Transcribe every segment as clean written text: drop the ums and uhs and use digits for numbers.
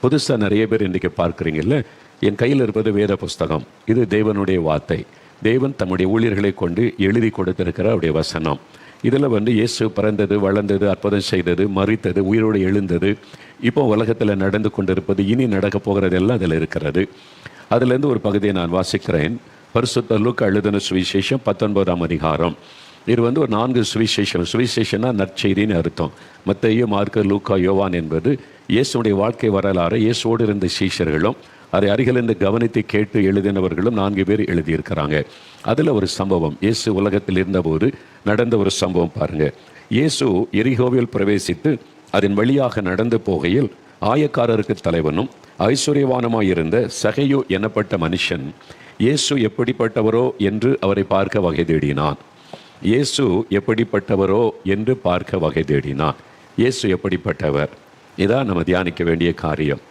புதுசாக நிறைய பேர் இன்றைக்கி பார்க்குறீங்கல்ல, என் கையில் இருப்பது வேத புஸ்தகம். இது தேவனுடைய வார்த்தை. தேவன் தம்முடைய ஊழியர்களை கொண்டு எழுதி கொடுத்திருக்கிற அவருடைய வசனம். இதில் இயேசு பிறந்தது, வளர்ந்தது, அற்புதம் செய்தது, மரித்தது, உயிரோடு எழுந்தது, இப்போ உலகத்தில் நடந்து கொண்டிருப்பது, இனி நடக்க போகிறது எல்லாம் அதில் இருக்கிறது. அதிலேருந்து ஒரு பகுதியை நான் வாசிக்கிறேன். பரிசுத்த லூக்கா எழுதின சுவிசேஷம் 19ஆம் அதிகாரம். இது ஒரு 4 சுவிசேஷம். சுவிசேஷன்னா நற்செய்தின்னு அர்த்தம். மத்தேயு, மார்க்கு, லூக்கா, யோவான் என்பது இயேசுடைய வாழ்க்கை வரலாறு. இயேசுவோடு இருந்த சீஷர்களும் அதை அருகிலிருந்து கவனித்து கேட்டு எழுதினவர்களும் 4 பேர் எழுதியிருக்கிறாங்க. அதில் ஒரு சம்பவம், இயேசு உலகத்தில் இருந்தபோது நடந்த ஒரு சம்பவம் பாருங்கள். இயேசு எரிகோவில் பிரவேசித்து அதன் வழியாக நடந்து போகையில் ஆயக்காரருக்கு தலைவனும் ஐஸ்வர்யவானுமாயிருந்த சகையு எனப்பட்ட மனுஷன் இயேசு எப்படிப்பட்டவரோ என்று அவரை பார்க்க வகை தேடினான். இயேசு எப்படிப்பட்டவரோ என்று பார்க்க வகை தேடினான். இயேசு எப்படிப்பட்டவர்? இதான் நம்ம தியானிக்க வேண்டிய காரியம்.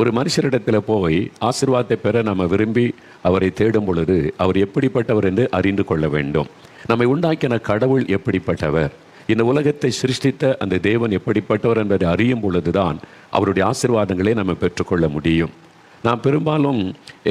ஒரு மனுஷரிடத்தில் போய் ஆசீர்வாதத்தை பெற நம்ம விரும்பி அவரை தேடும் பொழுது அவர் எப்படிப்பட்டவர் என்று அறிந்து கொள்ள வேண்டும். நம்மை உண்டாக்கின கடவுள் எப்படிப்பட்டவர், இந்த உலகத்தை சிருஷ்டித்த அந்த தேவன் எப்படிப்பட்டவர் என்பதை அறியும் பொழுதுதான் அவருடைய ஆசீர்வாதங்களை நம்ம பெற்றுக்கொள்ள முடியும். நான் பெரும்பாலும்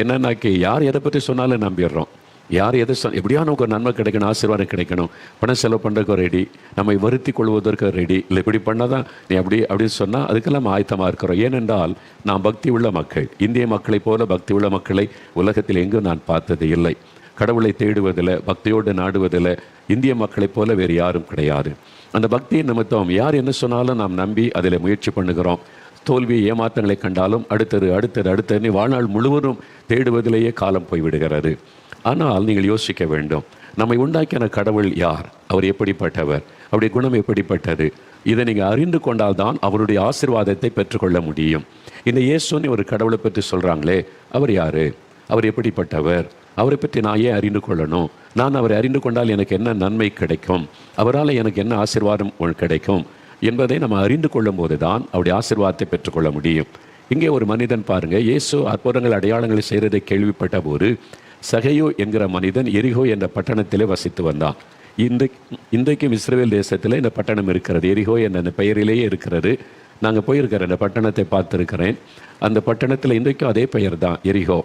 என்னன்னாக்கி யார் எதை பற்றி சொன்னாலும் நம்பிடுறோம். யார் எதை எப்படியா நமக்கு ஒரு நன்மை கிடைக்கணும், ஆசீர்வாதம் கிடைக்கணும், பணம் செலவு பண்ணுறதுக்கு ரெடி, நம்மை வருத்தி கொள்வதற்கு ரெடி, இல்லை இப்படி பண்ணால் தான் நீ அப்படின்னு சொன்னால் அதுக்கெல்லாம் நம்ம ஆயத்தமாக இருக்கிறோம். ஏனென்றால் நாம் பக்தி உள்ள மக்கள். இந்திய மக்களைப் போல பக்தி உள்ள மக்களை உலகத்தில் எங்கும் நான் பார்த்தது இல்லை. கடவுளை தேடுவதில், பக்தியோடு நாடுவதில் இந்திய மக்களைப் போல வேறு யாரும் கிடையாது. அந்த பக்தியின் நிமித்தம் யார் என்ன சொன்னாலும் நாம் நம்பி அதில் முயற்சி பண்ணுகிறோம். தோல்வி, ஏமாற்றங்களை கண்டாலும் அடுத்தது வாழ்நாள் முழுவதும் தேடுவதிலேயே காலம் போய்விடுகிறது. ஆனால் நீங்கள் யோசிக்க வேண்டும், நம்மை உண்டாக்கின கடவுள் யார், அவர் எப்படிப்பட்டவர், அவருடைய குணம் எப்படிப்பட்டது, இதை நீங்கள் அறிந்து கொண்டால்தான் அவருடைய ஆசீர்வாதத்தை பெற்றுக்கொள்ள முடியும். இந்த இயேசுன்னு ஒரு கடவுளை பற்றி சொல்கிறாங்களே, அவர் யார், அவர் எப்படிப்பட்டவர், அவரை பற்றி நான் ஏன் அறிந்து கொள்ளணும், நான் அவரை அறிந்து கொண்டால் எனக்கு என்ன நன்மை கிடைக்கும், அவரால் எனக்கு என்ன ஆசீர்வாதம் கிடைக்கும் என்பதை நம்ம அறிந்து கொள்ளும் போது தான் அவருடைய ஆசீர்வாதத்தை பெற்றுக்கொள்ள முடியும். இங்கே ஒரு மனிதன் பாருங்கள், இயேசு அற்புதங்கள் அடையாளங்களை செய்கிறதை கேள்விப்பட்ட போது சகையு என்கிற மனிதன் எரிகோ என்ற பட்டணத்திலே வசித்து வந்தான். இன்றைக்கும் இஸ்ரவேல் தேசத்தில் இந்த பட்டணம் இருக்கிறது. எரிகோ என்ற அந்த பெயரிலேயே இருக்கிறது. நாங்கள் போயிருக்கிறேன், அந்த பட்டணத்தை பார்த்துருக்கிறேன். அந்த பட்டணத்தில் இன்றைக்கும் அதே பெயர் தான், எரிகோ.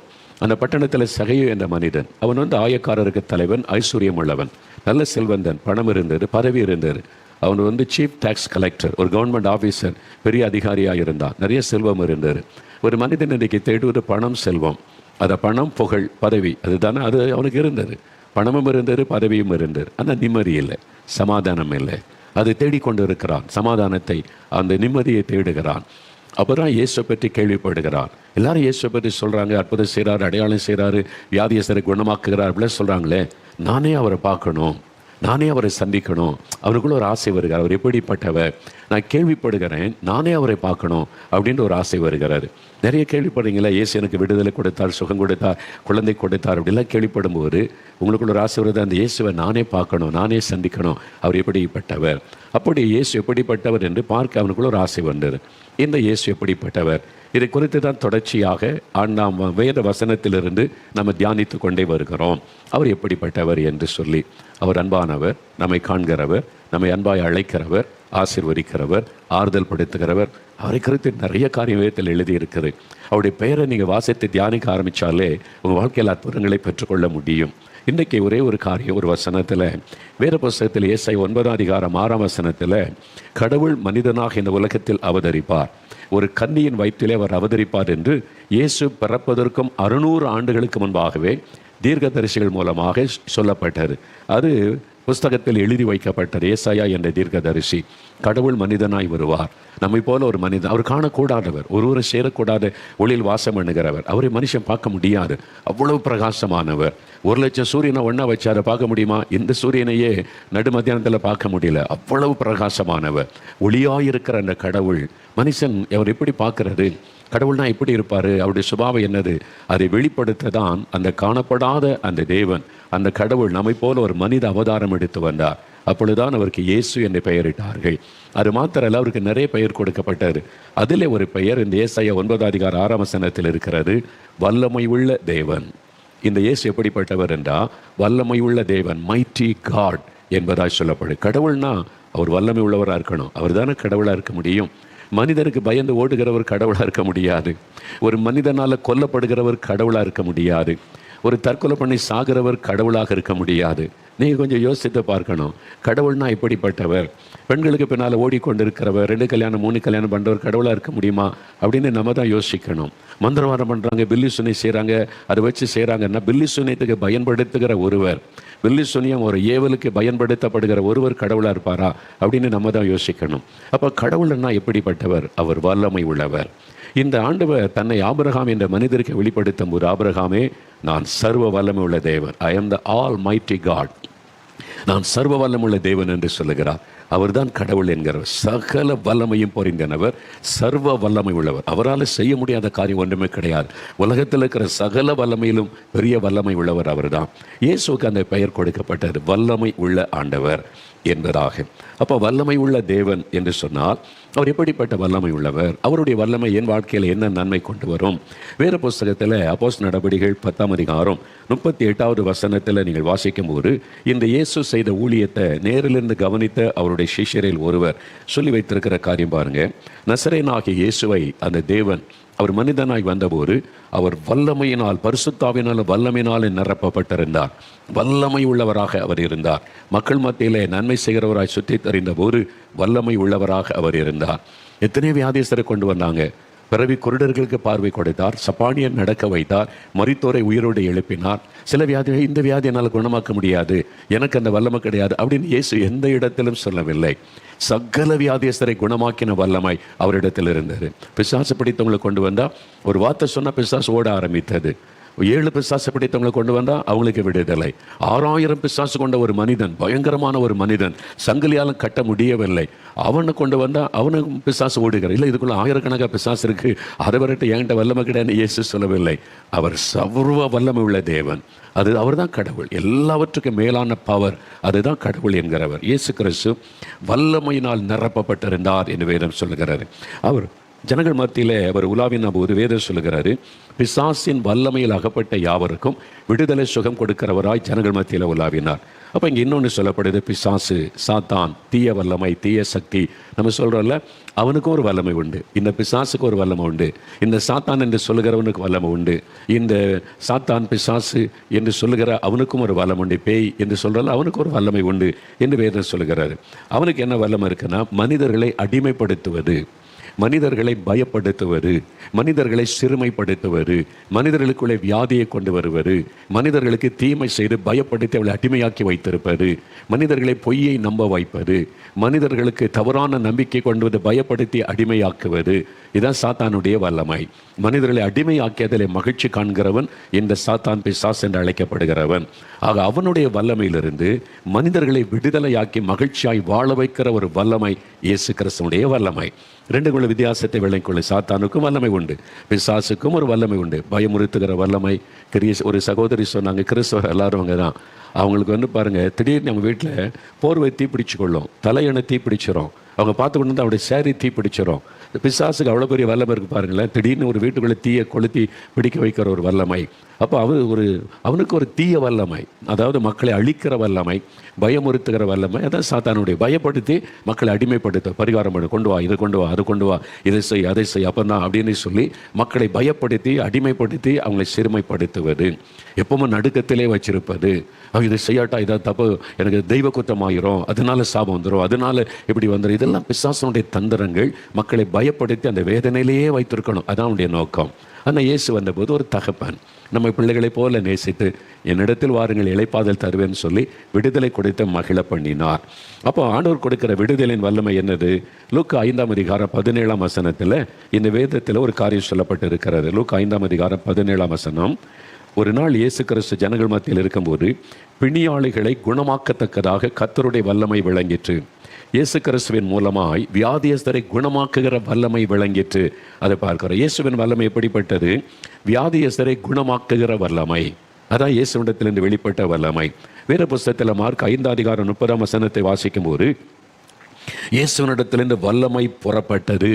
அந்த பட்டணத்தில் சகையு என்ற மனிதன், அவன் ஆயக்காரருக்கு தலைவன், ஐஸ்வர்யம் உள்ளவன், நல்ல செல்வந்தன், பணம் இருந்தது, பதவி இருந்தது. அவன் சீஃப் டேக்ஸ் கலெக்டர், ஒரு கவர்மெண்ட் ஆஃபீஸர், பெரிய அதிகாரியாக இருந்தான், நிறைய செல்வம் இருந்தது. ஒரு மனிதன் இன்றைக்கு தேடுவது பணம், செல்வம். அதை பணம், புகழ், பதவி, அதுதானே அது அவனுக்கு இருந்தது. பணமும் இருந்தது, பதவியும் இருந்தது. ஆனால் நிம்மதி இல்லை, சமாதானம் இல்லை. அதை தேடிக்கொண்டு இருக்கிறான், சமாதானத்தை, அந்த நிம்மதியை தேடுகிறான். அப்போ தான் இயேசுவை பற்றி கேள்விப்படுகிறான். எல்லாரும் இயேசுவை பற்றி சொல்கிறாங்க, அற்புதம் செய்கிறாரு, அடையாளம் செய்கிறாரு, வியாதியஸ்தரை குணமாக்குகிறார் அப்படிலாம் சொல்கிறாங்களே, நானே அவரை பார்க்கணும், நானே அவரை சந்திக்கணும், அவருக்குள்ள ஒரு ஆசை வருகிறார். அவர் எப்படிப்பட்டவர், நான் கேள்விப்படுகிறேன், நானே அவரை பார்க்கணும் அப்படின்ற ஒரு ஆசை வருகிறாரு. நிறைய கேள்விப்படுறீங்களா, இயேசு எனக்கு விடுதலை கொடுத்தார், சுகம் கொடுத்தார், குழந்தை கொடுத்தார் அப்படிலாம் கேள்விப்படும் போது உங்களுக்குள்ள ஒரு ஆசை வருது, அந்த இயேசுவை நானே பார்க்கணும், நானே சந்திக்கணும், அவர் எப்படிப்பட்டவர். அப்படி இயேசு எப்படிப்பட்டவர் என்று பார்க்க அவனுக்குள்ள ஒரு ஆசை வந்தது. இந்த இயேசு எப்படிப்பட்டவர், இதை குறித்து தான் தொடர்ச்சியாக நாம் வேத வசனத்திலிருந்து நம்ம தியானித்து கொண்டே வருகிறோம். அவர் எப்படிப்பட்டவர் என்று சொல்லி, அவர் அன்பானவர், நம்மை காண்கிறவர், நம்மை அன்பாய் அழைக்கிறவர், ஆசீர்வதிக்கிறவர், ஆறுதல் படுத்துகிறவர். அவரை குறித்து நிறைய காரியம் வேதத்தில் எழுதியிருக்குது. அவருடைய பெயரை நீங்கள் வாசித்து தியானிக்க ஆரம்பித்தாலே உங்கள் வாழ்க்கையில் அற்புதங்களை பெற்றுக்கொள்ள முடியும். இன்றைக்கி ஒரே ஒரு காரியம், ஒரு வசனத்தில், வேத புஸ்தகத்தில் ஏசாயா 9ஆம் அதிகாரம் 6ஆம் வசனத்தில், கடவுள் மனிதனாக இந்த உலகத்தில் அவதரிப்பார், ஒரு கன்னியின் வயிற்றிலே அவர் அவதரிப்பார் என்று இயேசு பிறப்பதற்கும் 600 ஆண்டுகளுக்கு முன்பாகவே தீர்க்கதரிசிகள் மூலமாக சொல்லப்பட்டது. அது புஸ்தகத்தில் எழுதி வைக்கப்பட்டது. ஏசாயா என்ற தீர்க்கதரிசி, கடவுள் மனிதனாய் வருவார், நம்மை போல ஒரு மனிதன், அவர் காணக்கூடாதவர், ஒருவரை சேரக்கூடாத ஒளியில் வாசம் பண்ணுகிறவர், அவரை மனுஷன் பார்க்க முடியாது, அவ்வளவு பிரகாசமானவர். 1,00,000 சூரியனை ஒன்றா வச்சு அதை பார்க்க முடியுமா? இந்த சூரியனையே நடு மத்தியானத்தில் பார்க்க முடியல, அவ்வளவு பிரகாசமானவர். ஒளியாயிருக்கிற அந்த கடவுள் மனுஷன் அவர் எப்படி பார்க்கறது? கடவுள்னா எப்படி இருப்பார், அவருடைய சுபாவம் என்னது, அதை வெளிப்படுத்த தான் அந்த காணப்படாத அந்த தேவன், அந்த கடவுள் நம்மை போல ஒரு மனித அவதாரம் எடுத்து வந்தார். அப்பொழுதுதான் அவருக்கு இயேசு என்று பெயரிட்டார்கள். அது மாத்திரல்ல, அவருக்கு நிறைய பெயர் கொடுக்கப்பட்டார். அதிலே ஒரு பெயர் இந்த ஏசாயா 9ஆம் அதிகாரம் 6ஆம் வசனத்தில் இருக்கிறது, வல்லமை உள்ள தேவன். இந்த இயேசு எப்படிப்பட்டவர் என்றால், வல்லமை உள்ள தேவன், மைட்டி காட் என்பதாய் சொல்லப்படும். கடவுள்னா அவர் வல்லமை உள்ளவராக இருக்கணும், அவர் தானே கடவுளாக இருக்க முடியும். மனிதருக்கு பயந்து ஓடுகிறவர் கடவுளாக இருக்க முடியாது. ஒரு மனிதனால் கொல்லப்படுகிறவர் கடவுளாக இருக்க முடியாது. ஒரு தற்கொலை பண்ணி சாகிறவர் கடவுளாக இருக்க முடியாது. நீங்கள் கொஞ்சம் யோசித்து பார்க்கணும், கடவுள்னா இப்படிப்பட்டவர். பெண்களுக்கு பின்னால் ஓடிக்கொண்டிருக்கிறவர், 2 கல்யாணம் 3 கல்யாணம் பண்ணுறவர் கடவுளாக இருக்க முடியுமா அப்படின்னு நம்ம தான் யோசிக்கணும். மந்திரவாதம் பண்ணுறாங்க, பில்லி சுனி செய்கிறாங்க, அதை வச்சு செய்கிறாங்கன்னா பில்லி சுனியத்துக்கு பயன்படுத்துகிற ஒருவர், பில்லி சுனியம் ஒரு ஏவலுக்கு பயன்படுத்தப்படுகிற ஒருவர் கடவுளாக இருப்பாரா அப்படின்னு நம்ம தான் யோசிக்கணும். அப்போ கடவுள்னா எப்படிப்பட்டவர்? அவர் வல்லமை உள்ளவர். இந்த ஆண்டவர் தன்னை ஆபிரகாம் என்ற மனிதருக்கு வெளிப்படுத்தும் ஒரு ஆபிரகாமே, நான் சர்வ வல்லமை உள்ள தேவன், I am the almighty God, நான் சர்வ வல்லமுள்ள தேவன் என்று சொல்லுகிறார். அவர்தான் கடவுள் என்கிறவர். சகல வல்லமையும் பொறிந்தனவர், சர்வ வல்லமை உள்ளவர். அவரால் செய்ய முடியாத காரியம் ஒன்றுமே கிடையாது. உலகத்தில் இருக்கிற சகல வல்லமையிலும் பெரிய வல்லமை உள்ளவர் அவர்தான். இயேசுவுக்கு அந்த பெயர் கொடுக்கப்பட்டது, வல்லமை உள்ள ஆண்டவர் என்பதாக. அப்போ வல்லமை உள்ள தேவன் என்று சொன்னால் அவர் எப்படிப்பட்ட வல்லமை உள்ளவர்? அவருடைய வல்லமை என் வாழ்க்கையில் என்ன நன்மை கொண்டு வரும்? வேறு புஸ்தகத்தில் அப்போஸ்தலர் நடபடிகள் 10ஆம் அதிகாரம் 38வது வசனத்தில் நீங்கள் வாசிக்கும் போது, இந்த இயேசு செய்த ஊழியத்தை நேரிலிருந்து கவனித்த அவருடைய சிஷ்யரில் ஒருவர் சொல்லி வைத்திருக்கிற காரியம் பாருங்க. நசரேயனாகிய இயேசுவை அந்த தேவன் அவர் மனிதனாய் வந்தபோது அவர் வல்லமையினால், பரிசுத்தாவினால் வல்லமையினால் நிரப்பப்பட்டிருந்தார். வல்லமை உள்ளவராக அவர் இருந்தார். மக்கள் மத்தியிலே நன்மை செய்கிறவராய் சுற்றி தெரிந்த போது வல்லமை உள்ளவராக அவர் இருந்தார். எத்தனை வியாதியஸ்தரை கொண்டு வந்தாங்க. பிறவி குருடர்களுக்கு பார்வை கொடுத்தார், சப்பானியன் நடக்க வைத்தார், மரித்தோரை உயிரோடு எழுப்பினார். சில வியாதிகளை இந்த வியாதி என்னால் குணமாக்க முடியாது, எனக்கு அந்த வல்லமை கிடையாது அப்படின்னு இயேசு எந்த இடத்திலும் சொல்லவில்லை. சகல வியாதியஸ்தரை குணமாக்கின வல்லமை அவரிடத்தில் இருந்தது. பிசாசு பிடித்தவங்களை கொண்டு வந்தால் ஒரு வார்த்தை சொன்னால் பிசாசு ஓட ஆரம்பித்தது. 7 பிசாசு பிடித்தவங்களை கொண்டு வந்தால் அவங்களுக்கு விடுதலை. 6000 பிசாசு கொண்ட ஒரு மனிதன், பயங்கரமான ஒரு மனிதன், சங்கிலியாலும் கட்ட முடியவில்லை, அவனை கொண்டு வந்தால் அவனுக்கு பிசாசு ஓடுகிறார். இல்லை, இதுக்குள்ள ஆயிரக்கணக்காக பிசாசு இருக்குது, அதை வரட்டு என்கிட்ட வல்லமை கிடையாது இயேசு சொல்லவில்லை. அவர் சர்வ வல்லமை உள்ள தேவன். அது அவர் தான் கடவுள். எல்லாவற்றுக்கும் மேலான பவர், அதுதான் கடவுள் என்கிறவர். இயேசு கிறிஸ்து வல்லமையினால் நிரப்பப்பட்டிருந்தார் என்று வேதம் சொல்லுகிறாரு. அவர் ஜனங்கள் மத்தியில் அவர் உலாவின போது வேதம் சொல்லுகிறாரு, பிசாசின் வல்லமையில் அகப்பட்ட யாவருக்கும் விடுதலை சுகம் கொடுக்கிறவராய் ஜனங்கள் மத்தியில் உலாவினார். அப்போ இங்கே இன்னொன்று சொல்லப்படுது, பிசாசு, சாத்தான், தீய வல்லமை, தீய சக்தி. நம்ம சொல்கிறோம்ல, அவனுக்கும் ஒரு வல்லமை உண்டு, இந்த பிசாசுக்கு ஒரு வல்லமை உண்டு, இந்த சாத்தான் என்று சொல்லுகிறவனுக்கு வல்லமை உண்டு, இந்த சாத்தான் பிசாசு என்று சொல்லுகிற அவனுக்கும் ஒரு வல்லமை உண்டு, பேய் என்று சொல்கிறால் அவனுக்கு ஒரு வல்லமை உண்டு என்று வேதம் சொல்லுகிறாரு. அவனுக்கு என்ன வல்லமை இருக்குன்னா, மனிதர்களை அடிமைப்படுத்துவது, மனிதர்களை பயப்படுத்துவது, மனிதர்களை சிறுமைப்படுத்துவது, மனிதர்களுக்குள்ளே வியாதியை கொண்டு வருவது, மனிதர்களுக்கு தீமை செய்து பயப்படுத்தி அவளை அடிமையாக்கி வைத்திருப்பது, மனிதர்களை பொய்யை நம்ப வைப்பது, மனிதர்களுக்கு தவறான நம்பிக்கை கொண்டு வந்து பயப்படுத்தி அடிமையாக்குவது. இதுதான் சாத்தானுடைய வல்லமை. மனிதர்களை அடிமையாக்கி அதில் மகிழ்ச்சி காண்கிறவன் இந்த சாத்தான் பிசாஸ் என்று அழைக்கப்படுகிறவன். ஆக அவனுடைய வல்லமையிலிருந்து மனிதர்களை விடுதலையாக்கி மகிழ்ச்சியாய் வாழ வைக்கிற ஒரு வல்லமை இயேசு கிறிஸ்துவுடைய வல்லமை. ரெண்டுக்குள்ள வித்தியாசத்தை விளங்கிக்கொள்ள. சாத்தானுக்கும் வல்லமை உண்டு, பிசாசுக்கும் ஒரு வல்லமை உண்டு, பயமுறுத்துகிற வல்லமை. ஒரு சகோதரி சொன்னாங்க, கிறிஸ்தவர் எல்லாரும் அங்கே தான், அவங்களுக்கு பாருங்கள், திடீர்னு நம்ம வீட்டில் போர்வை தீப்பிடிச்சு கொள்ளும், தலையணை தீப்பிடிச்சிடும், அவங்க பார்த்து கொண்டு வந்து அவருடைய சேரி தீப்பிடிச்சிடும். பிசாசுக்கு அவ்வளோ பெரிய வல்லமை இருக்குது பாருங்களேன். திடீர்னு ஒரு வீட்டுக்குள்ளே தீயை கொளுத்தி பிடிக்க வைக்கிற ஒரு வல்லமை. அப்போ அவனுக்கு ஒரு தீய வல்லமை, அதாவது மக்களை அழிக்கிற வல்லமை, பயமுறுத்துகிற வல்லமை. அதான் சாத்தானுடைய. பயப்படுத்தி மக்களை அடிமைப்படுத்த, பரிகாரம் பண்ணு, கொண்டு வா, இது கொண்டு வா, அது கொண்டு வா, இதை செய், அதை செய், அப்போ தான் அப்படின்னு சொல்லி மக்களை பயப்படுத்தி அடிமைப்படுத்தி அவங்களை சிறுமைப்படுத்துவது, எப்பவும் நடுக்கத்திலே வச்சிருப்பது. இதை செய்யாட்டா, இதை தப்பு, எனக்கு தெய்வ குற்றமாயிரும், அதனால சாபம் வந்துடும், அதனால இப்படி வந்துடும். இதெல்லாம் பிசாசனுடைய தந்திரங்கள். மக்களை பயப்படுத்தி அந்த வேதனையிலேயே வைத்திருக்கணும், அதான் அவனுடைய நோக்கம். ஆனால் இயேசு வந்தபோது ஒரு தகப்பன் நம்ம பிள்ளைகளைப் போல நேசித்து, என்னிடத்தில் வாருங்கள் இளைப்பாதல் தருவேன்னு சொல்லி விடுதலை கொடுத்து மகிழ பண்ணினார். அப்போ ஆண்டவர் கொடுக்கிற விடுதலின் வல்லமை என்னது? லூக்கா 5ஆம் அதிகாரம் 17ஆம் வசனத்தில் இந்த வேதத்தில் ஒரு காரியம் சொல்லப்பட்டு இருக்கிறது. லூக்கா 5ஆம் அதிகாரம் 17ஆம் வசனம். ஒரு நாள் இயேசு கிறிஸ்து ஜனங்கள் மத்தியில் இருக்கும்போது பிணியாளிகளை குணமாக்கத்தக்கதாக கர்த்தருடைய வல்லமை விளங்கிற்று. இயேசு கிறிஸ்துவின் மூலமாய் வியாதியஸ்தரை குணமாக்குகிற வல்லமை விளங்கிற்று. அதை பார்க்கிறோம். இயேசுவின் வல்லமை எப்படிப்பட்டது? வியாதியஸ்தரை குணமாக்குகிற வல்லமை. அதான் இயேசுவிடத்திலிருந்து வெளிப்பட்ட வல்லமை. வேறு புஸ்தகத்தில் மார்க் 5ஆம் அதிகாரம் 30ஆம் வசனத்தை வாசிக்கும் போது, இயேசுவினிடத்திலிருந்து வல்லமை புறப்பட்டது.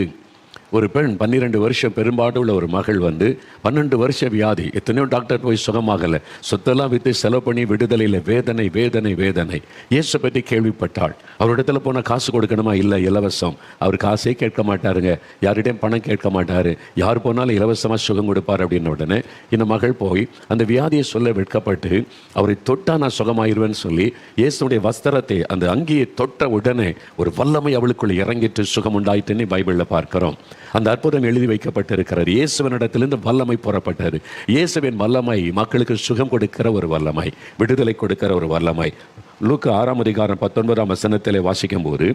ஒரு பெண் 12 வருஷம் பெரும்பாடு உள்ள ஒரு மகள் வந்து 12 வருஷ வியாதி, எத்தனையோ டாக்டர் போய் சுகமாகலை, சொத்தெல்லாம் விற்று செலவு பண்ணி விடுதலையில் வேதனை வேதனை வேதனை. இயேசு பற்றி கேள்விப்பட்டாள். அவரிடத்துல போனால் காசு கொடுக்கணுமா? இல்லை, இலவசம். அவர் காசே கேட்க மாட்டாருங்க, யாரிடையும் பணம் கேட்க மாட்டார், யார் போனாலும் இலவசமாக சுகம் கொடுப்பார் அப்படின்ன உடனே இந்த மகள் போய் அந்த வியாதியை சொல்ல வெட்கப்பட்டு அவரை தொட்டா நான் சுகமாயிருவேன்னு சொல்லி இயேசுடைய வஸ்திரத்தை, அந்த அங்கியை தொட்ட உடனே ஒரு வல்லமை அவளுக்குள்ள இறங்கிட்டு சுகம் உண்டாயிட்டுன்னு பைபிளில் பார்க்கிறோம். அந்த அற்புதம் எழுதி வைக்கப்பட்டிருக்கிறது. இயேசுவனிடத்திலிருந்து வல்லமை புறப்பட்டது. இயேசுவின் வல்லமை மக்களுக்கு சுகம் கொடுக்கிற ஒரு வல்லமை, விடுதலை கொடுக்கிற ஒரு வல்லமை. லூக்கா 6:19 வாசிக்கும் போது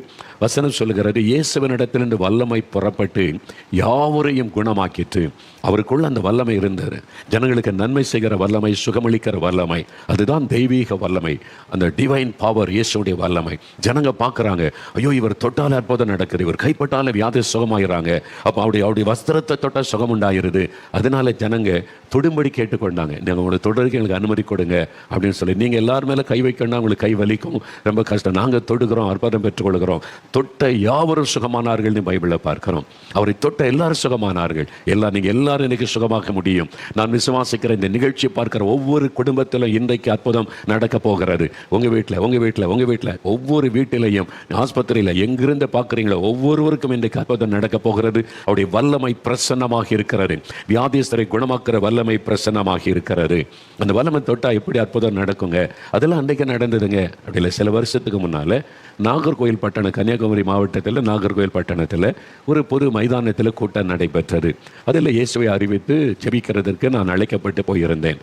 வசனம் சொல்லுகிறது, இயேசுவனிடத்திலிருந்து வல்லமை புறப்பட்டு யாவரையும் குணமாக்கிட்டு. அவருக்குள்ள அந்த வல்லமை இருந்தது. ஜனங்களுக்கு நன்மை செய்கிற வல்லமை, சுகமளிக்கிற வல்லமை, அதுதான் தெய்வீக வல்லமை, அந்த டிவைன் பவர், இயேசுடைய வல்லமை. ஜனங்க பார்க்குறாங்க, ஐயோ இவர் தொட்டால அற்புதம் நடக்குது, இவர் கைப்பட்டால வியாதி சுகமாயிறாங்க, அப்போ அவருடைய வஸ்திரத்தை தொட்டால் சுகம் உண்டாயிருது. அதனால ஜனங்க தொடும்படி கேட்டுக்கொண்டாங்க, நீங்கள் உங்களை தொடருக்கு எங்களுக்கு அனுமதி கொடுங்க அப்படின்னு சொல்லி. நீங்கள் எல்லார் மேலே கை வைக்கணும், அவங்களுக்கு கை வலிக்கும், ரொம்ப கஷ்டம், நாங்கள் தொடுகிறோம், அற்புதம் பெற்றுக்கொள்கிறோம். தொட்ட யாவரும் சுகமானார்கள்னு பைபிளில் பார்க்கிறோம். அவரை தொட்ட எல்லாரும் சுகமானார்கள். நீங்கள் எல்லாரும் இன்னைக்கு சுகமாக்க முடியும். நான் விசுவாசிக்கிற இந்த நிகழ்ச்சியை பார்க்கிற ஒவ்வொரு குடும்பத்திலும் இன்றைக்கு அற்புதம் நடக்க போகிறது. உங்கள் வீட்டில் ஒவ்வொரு வீட்டிலையும், ஆஸ்பத்திரியில் எங்கிருந்து பார்க்குறீங்களோ ஒவ்வொருவருக்கும் இன்றைக்கு அற்புதம் நடக்க போகிறது. அவருடைய வல்லமை பிரசன்னமாக இருக்கிறது. வியாதிஸ்தரை குணமாக்குற வல்லமை பிரசன்னமாக இருக்கிறது. அந்த வல்லமை தொட்டா எப்படி அற்புதம் நடக்குங்க? அதெல்லாம் அன்றைக்கு நடந்ததுங்க. அப்படி சில வருஷத்துக்கு முன்னால் நாகர்கோயில் பட்டணம், கன்னியாகுமரி மாவட்டத்தில் நாகர்கோயில் பட்டணத்தில் ஒரு பொது மைதானத்தில் கூட்டம் நடைபெற்றது. அதில் இயேசுவை அறிவித்து ஜெபிக்கிறதற்கு நான் அழைக்கப்பட்டு போயிருந்தேன்.